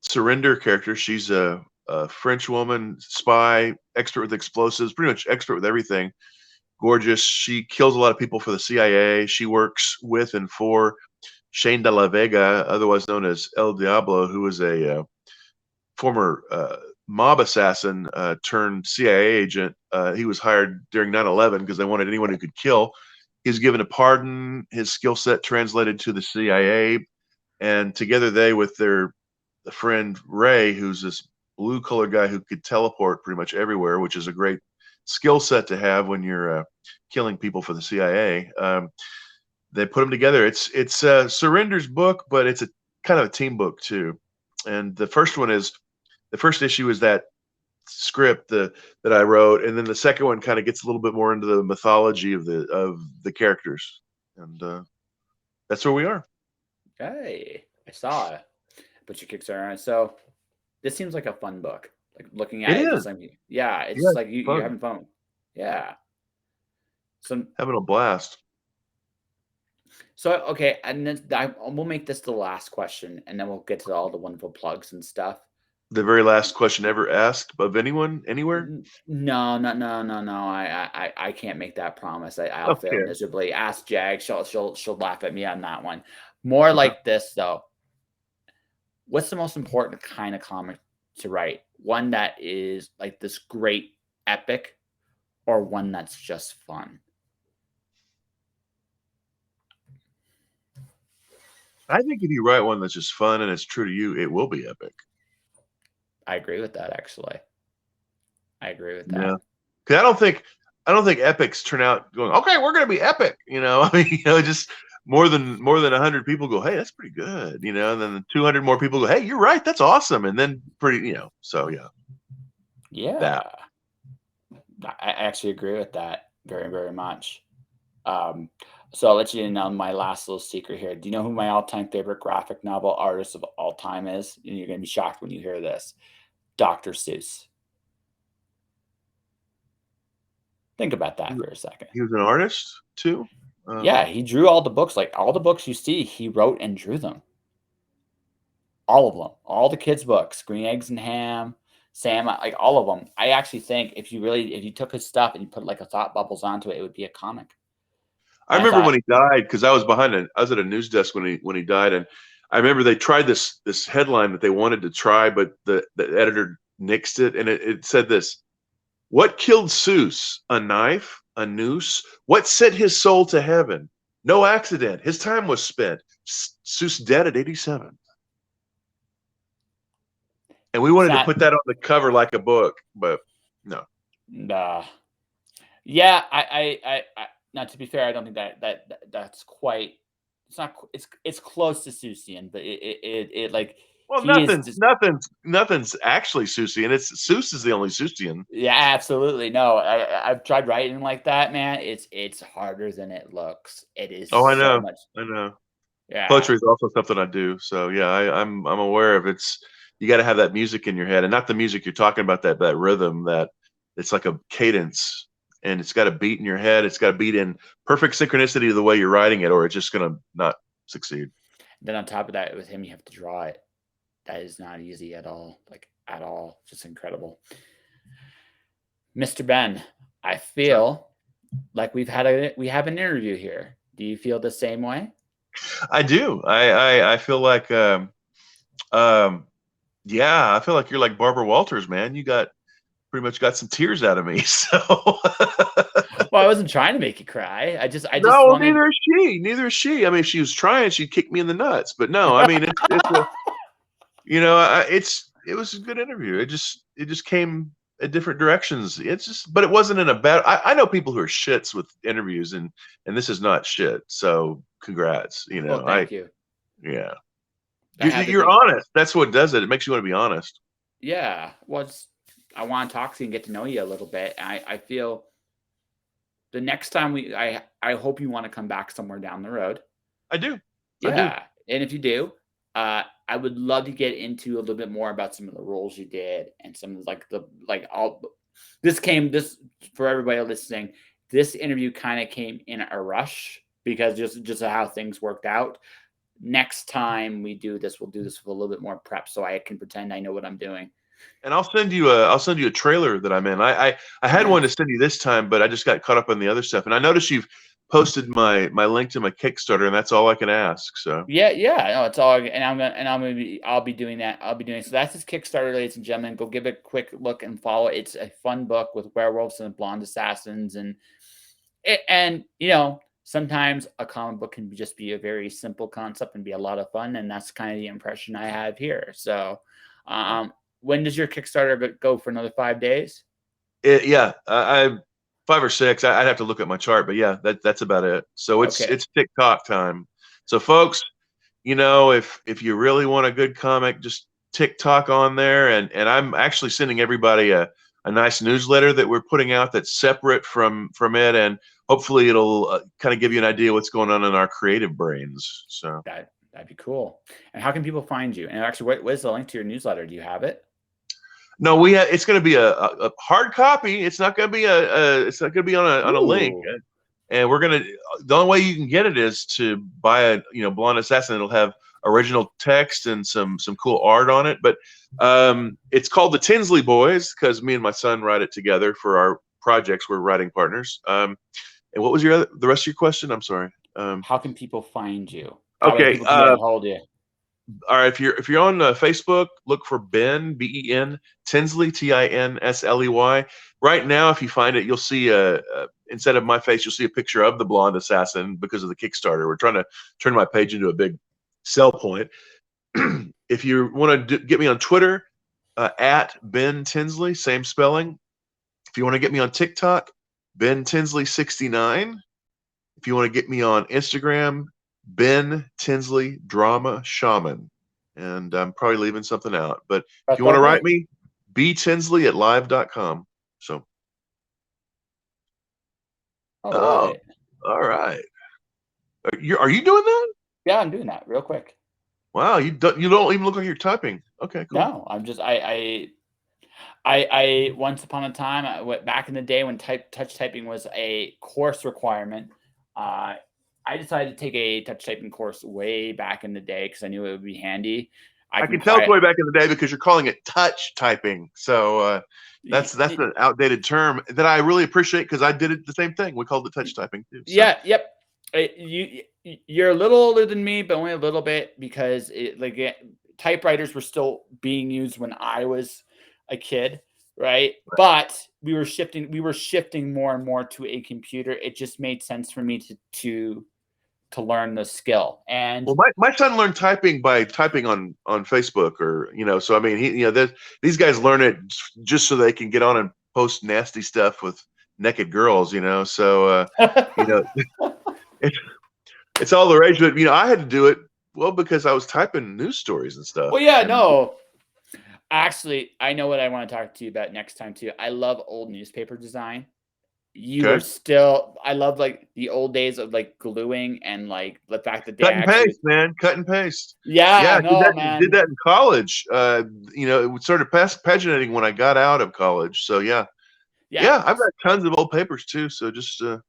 Speaker 2: Surrender character. She's a French woman, spy, expert with explosives, pretty much expert with everything. Gorgeous. She kills a lot of people for the CIA. She works with and for Shane de la Vega, otherwise known as El Diablo, who was a former mob assassin turned CIA agent. He was hired during 9/11 because they wanted anyone who could kill. He was given a pardon, his skill set translated to the CIA, and together they, with their friend Ray, who's this blue-collar guy who could teleport pretty much everywhere, which is a great skill set to have when you're killing people for the CIA. They put them together. It's Surrender's book, but it's a kind of a team book too. And the first issue is that script that I wrote, and then the second one kind of gets a little bit more into the mythology of the characters, and that's where we are.
Speaker 1: Hey, I saw it. Put your Kickstarter on it. So this seems like a fun book. Like looking at it, it's like, it's like you're having fun. Yeah. So
Speaker 2: having a blast.
Speaker 1: So okay, and then we'll make this the last question, and then we'll get to all the wonderful plugs and stuff.
Speaker 2: The very last question ever asked of anyone, anywhere?
Speaker 1: No. I can't make that promise. I'll fail miserably. Ask Jag. She'll laugh at me on that one. More like this though. What's the most important kind of comic to write? One that is like this great epic, or one that's just fun?
Speaker 2: I think if you write one that's just fun and it's true to you, it will be epic.
Speaker 1: I agree with that, actually. I agree with that.
Speaker 2: Yeah. Because I don't think epics turn out going, okay, we're going to be epic. I mean, just more than 100 people go, hey, that's pretty good. And then 200 more people go, hey, you're right, that's awesome. And then so yeah.
Speaker 1: Yeah. That. I actually agree with that very, very much. So I'll let you know my last little secret here. Do you know who my all-time favorite graphic novel artist of all time is? And you're going to be shocked when you hear this. Dr. Seuss. Think about that for a second.
Speaker 2: He was an artist too.
Speaker 1: Yeah, he drew all the books. Like all the books you see, he wrote and drew them. All of them, all the kids' books, Green Eggs and Ham, Sam, like all of them. I actually think if you took his stuff and you put like a thought bubbles onto it, it would be a comic.
Speaker 2: I
Speaker 1: And I
Speaker 2: remember when
Speaker 1: thought,
Speaker 2: he died because I was I was at a news desk when he died, and I remember they tried this headline that they wanted to try, but the editor nixed it, and it said this: "What killed Seuss? A knife? A noose? What sent his soul to heaven? No accident. His time was spent. Seuss dead at 87." And we
Speaker 1: it's
Speaker 2: wanted to
Speaker 1: not,
Speaker 2: put that on the cover like a book, but no.
Speaker 1: yeah, not to be fair, I don't think that's quite. It's not. It's close to Seussian, but it like
Speaker 2: Well,
Speaker 1: he is just.
Speaker 2: nothing's actually Seussian. It's Seuss is the only Seussian.
Speaker 1: Yeah, absolutely. No, I've tried writing like that, man. It's harder than it looks. It is
Speaker 2: Oh, I
Speaker 1: so
Speaker 2: know,
Speaker 1: much.
Speaker 2: I know.
Speaker 1: Yeah.
Speaker 2: Poetry is also something I do. So yeah, I'm aware of it's. You got to have that music in your head, and not the music you're talking about. That rhythm that it's like a cadence, and it's got to beat in your head. It's got to beat in perfect synchronicity to the way you're writing it, or it's just gonna not succeed.
Speaker 1: Then on top of that, with him, you have to draw it. That is not easy at all. Like at all. Just incredible. Mr. Ben, I
Speaker 2: Sure.
Speaker 1: feel like we have an interview here. Do you feel the same way?
Speaker 2: I do. I feel like um yeah, I feel like you're like Barbara Walters, man. You got pretty much got some tears out of me. So
Speaker 1: Well, I wasn't trying to make you cry. I just
Speaker 2: no,
Speaker 1: wanted.
Speaker 2: neither is she. Neither is she. I mean, if she was trying, she'd kick me in the nuts. But no, I mean, it's a it was a good interview. It just came in different directions. It's just, but it wasn't in a bad. I know people who are shits with interviews, and this is not shit. So congrats.
Speaker 1: Well, thank you.
Speaker 2: Yeah.
Speaker 1: I had the
Speaker 2: You're
Speaker 1: big.
Speaker 2: honest. That's what does it. It makes you want to be honest.
Speaker 1: Yeah. Well, I want to talk to you and get to know you a little bit. I feel the next time I hope you want to come back somewhere down the road.
Speaker 2: I do. I do.
Speaker 1: Yeah, and if you do, I would love to get into a little bit more about some of the roles you did and some of all. This for everybody listening. This interview kind of came in a rush because just how things worked out. Next time we do this, we'll do this with a little bit more prep so I can pretend I know what I'm doing.
Speaker 2: And I'll send you a trailer that I'm in. I had one to
Speaker 1: Nice.
Speaker 2: send you this time, but I just got caught up on the other stuff. And I noticed you've posted my link to my Kickstarter, and that's all I can ask. So
Speaker 1: Yeah, yeah, no, it's all, and I'll be doing that. I'll be doing so. That's his Kickstarter, ladies and gentlemen. Go give it a quick look and follow. It's a fun book with werewolves and blonde assassins, and sometimes a comic book can just be a very simple concept and be a lot of fun, and that's kind of the impression I have here. So, when does your Kickstarter go for another 5 days?
Speaker 2: yeah, I 5 or 6. I'd have to look at my chart, but yeah, that's about it. So
Speaker 1: Okay,
Speaker 2: it's TikTok time. So folks, if you really want a good comic, just TikTok on there, and I'm actually sending everybody a nice newsletter that we're putting out that's separate from it, and hopefully it'll kind of give you an idea what's going on in our creative brains. So
Speaker 1: that'd be cool. And how can people find you? And actually, what is the link to your newsletter? Do you have it?
Speaker 2: no, it's going to be a hard copy. It's not going to be it's not going to be on a link.
Speaker 1: Ooh,
Speaker 2: And the only way you can get it is to buy a Blonde Assassin. It'll have original text and some cool art on it. But it's called the Tinsley Boys because me and my son write it together for our projects. We're writing partners. And what was the rest of your question? I'm sorry.
Speaker 1: how can people find you? That way
Speaker 2: Okay.
Speaker 1: people can get a hold of you.
Speaker 2: All right. If you're on Facebook, look for Ben Ben Tinsley Tinsley. Right now, if you find it, you'll see instead of my face, you'll see a picture of the blonde assassin because of the Kickstarter. We're trying to turn my page into a big sell point. If you want to get me on Twitter, at Ben Tinsley, same spelling. If you want to get me on TikTok, Ben Tinsley 69. If you want to get me on Instagram, Ben Tinsley Drama Shaman. And I'm probably leaving something out. But if
Speaker 1: That's
Speaker 2: you want to
Speaker 1: okay.
Speaker 2: write me, btinsley@live.com. So,
Speaker 1: All
Speaker 2: oh,
Speaker 1: right.
Speaker 2: all right. Are you doing that?
Speaker 1: Yeah, I'm doing that real quick.
Speaker 2: Wow, you don't even look like you're typing. Okay, cool.
Speaker 1: No, I'm just I I once upon a time, I went back in the day when touch typing was a course requirement. Uh, I decided to take a touch typing course way back in the day because I knew it would be handy.
Speaker 2: I can tell it's way back in the day because you're calling it touch typing. So that's an outdated term that I really appreciate because I did it the same thing. We called it touch typing too. So.
Speaker 1: Yeah, yep. You're a little older than me, but only a little bit because typewriters were still being used when I was a kid, right? But we were shifting more and more to a computer. It just made sense for me to learn the skill. And
Speaker 2: well, my son learned typing by typing on Facebook, or so I mean, these guys learn it just so they can get on and post nasty stuff with naked girls, so it's all the rage. But I had to do it because I was typing news stories and stuff.
Speaker 1: Well, yeah, no. Actually, I know what I want to talk to you about next time too. I love old newspaper design. I love like the old days of like gluing and like the fact that they
Speaker 2: cut and paste, man, cut and paste.
Speaker 1: Yeah,
Speaker 2: man. Did that in college. It started paginating when I got out of college. So yeah, I've got tons of old papers too. So just let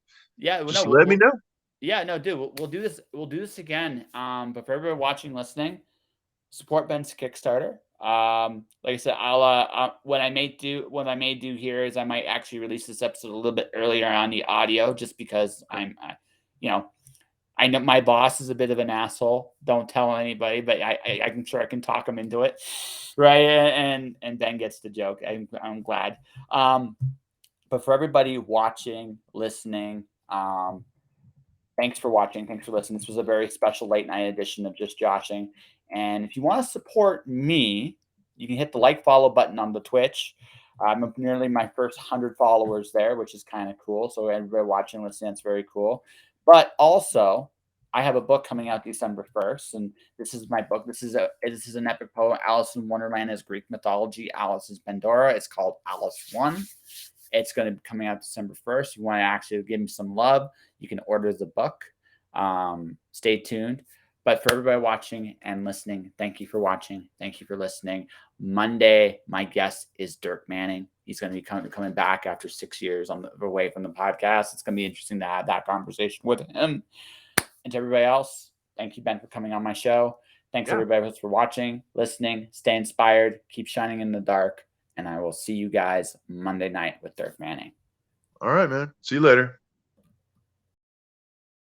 Speaker 2: me know.
Speaker 1: Yeah, no, dude, we'll do this. We'll do this again. But for everybody watching, listening, support Ben's Kickstarter. Like I said, I'll what I may do here is I might actually release this episode a little bit earlier on the audio, just because I'm, I know my boss is a bit of an asshole. Don't tell anybody, but I'm sure I can talk him into it, right? And Ben gets the joke. I'm glad. But for everybody watching, listening, thanks for watching. Thanks for listening. This was a very special late night edition of Just Joshing. And if you want to support me, you can hit the follow button on the Twitch. I'm nearly my first 100 followers there, which is kind of cool. So everybody watching, listening, it's very cool. But also, I have a book coming out December 1st, and this is my book. This is an epic poem. Alice in Wonderland is Greek mythology. Alice is Pandora. It's called Alice 1. It's going to be coming out December 1st. If you want to actually give me some love, you can order the book. Stay tuned. But for everybody watching and listening, thank you for watching. Thank you for listening. Monday, my guest is Dirk Manning. He's going to be coming back after 6 years away from the podcast. It's going to be interesting to have that conversation with him. And to everybody else, thank you, Ben, for coming on my show. Thanks, everybody else, for watching, listening. Stay inspired. Keep shining in the dark. And I will see you guys Monday night with Dirk Manning.
Speaker 2: All right, man. See you later.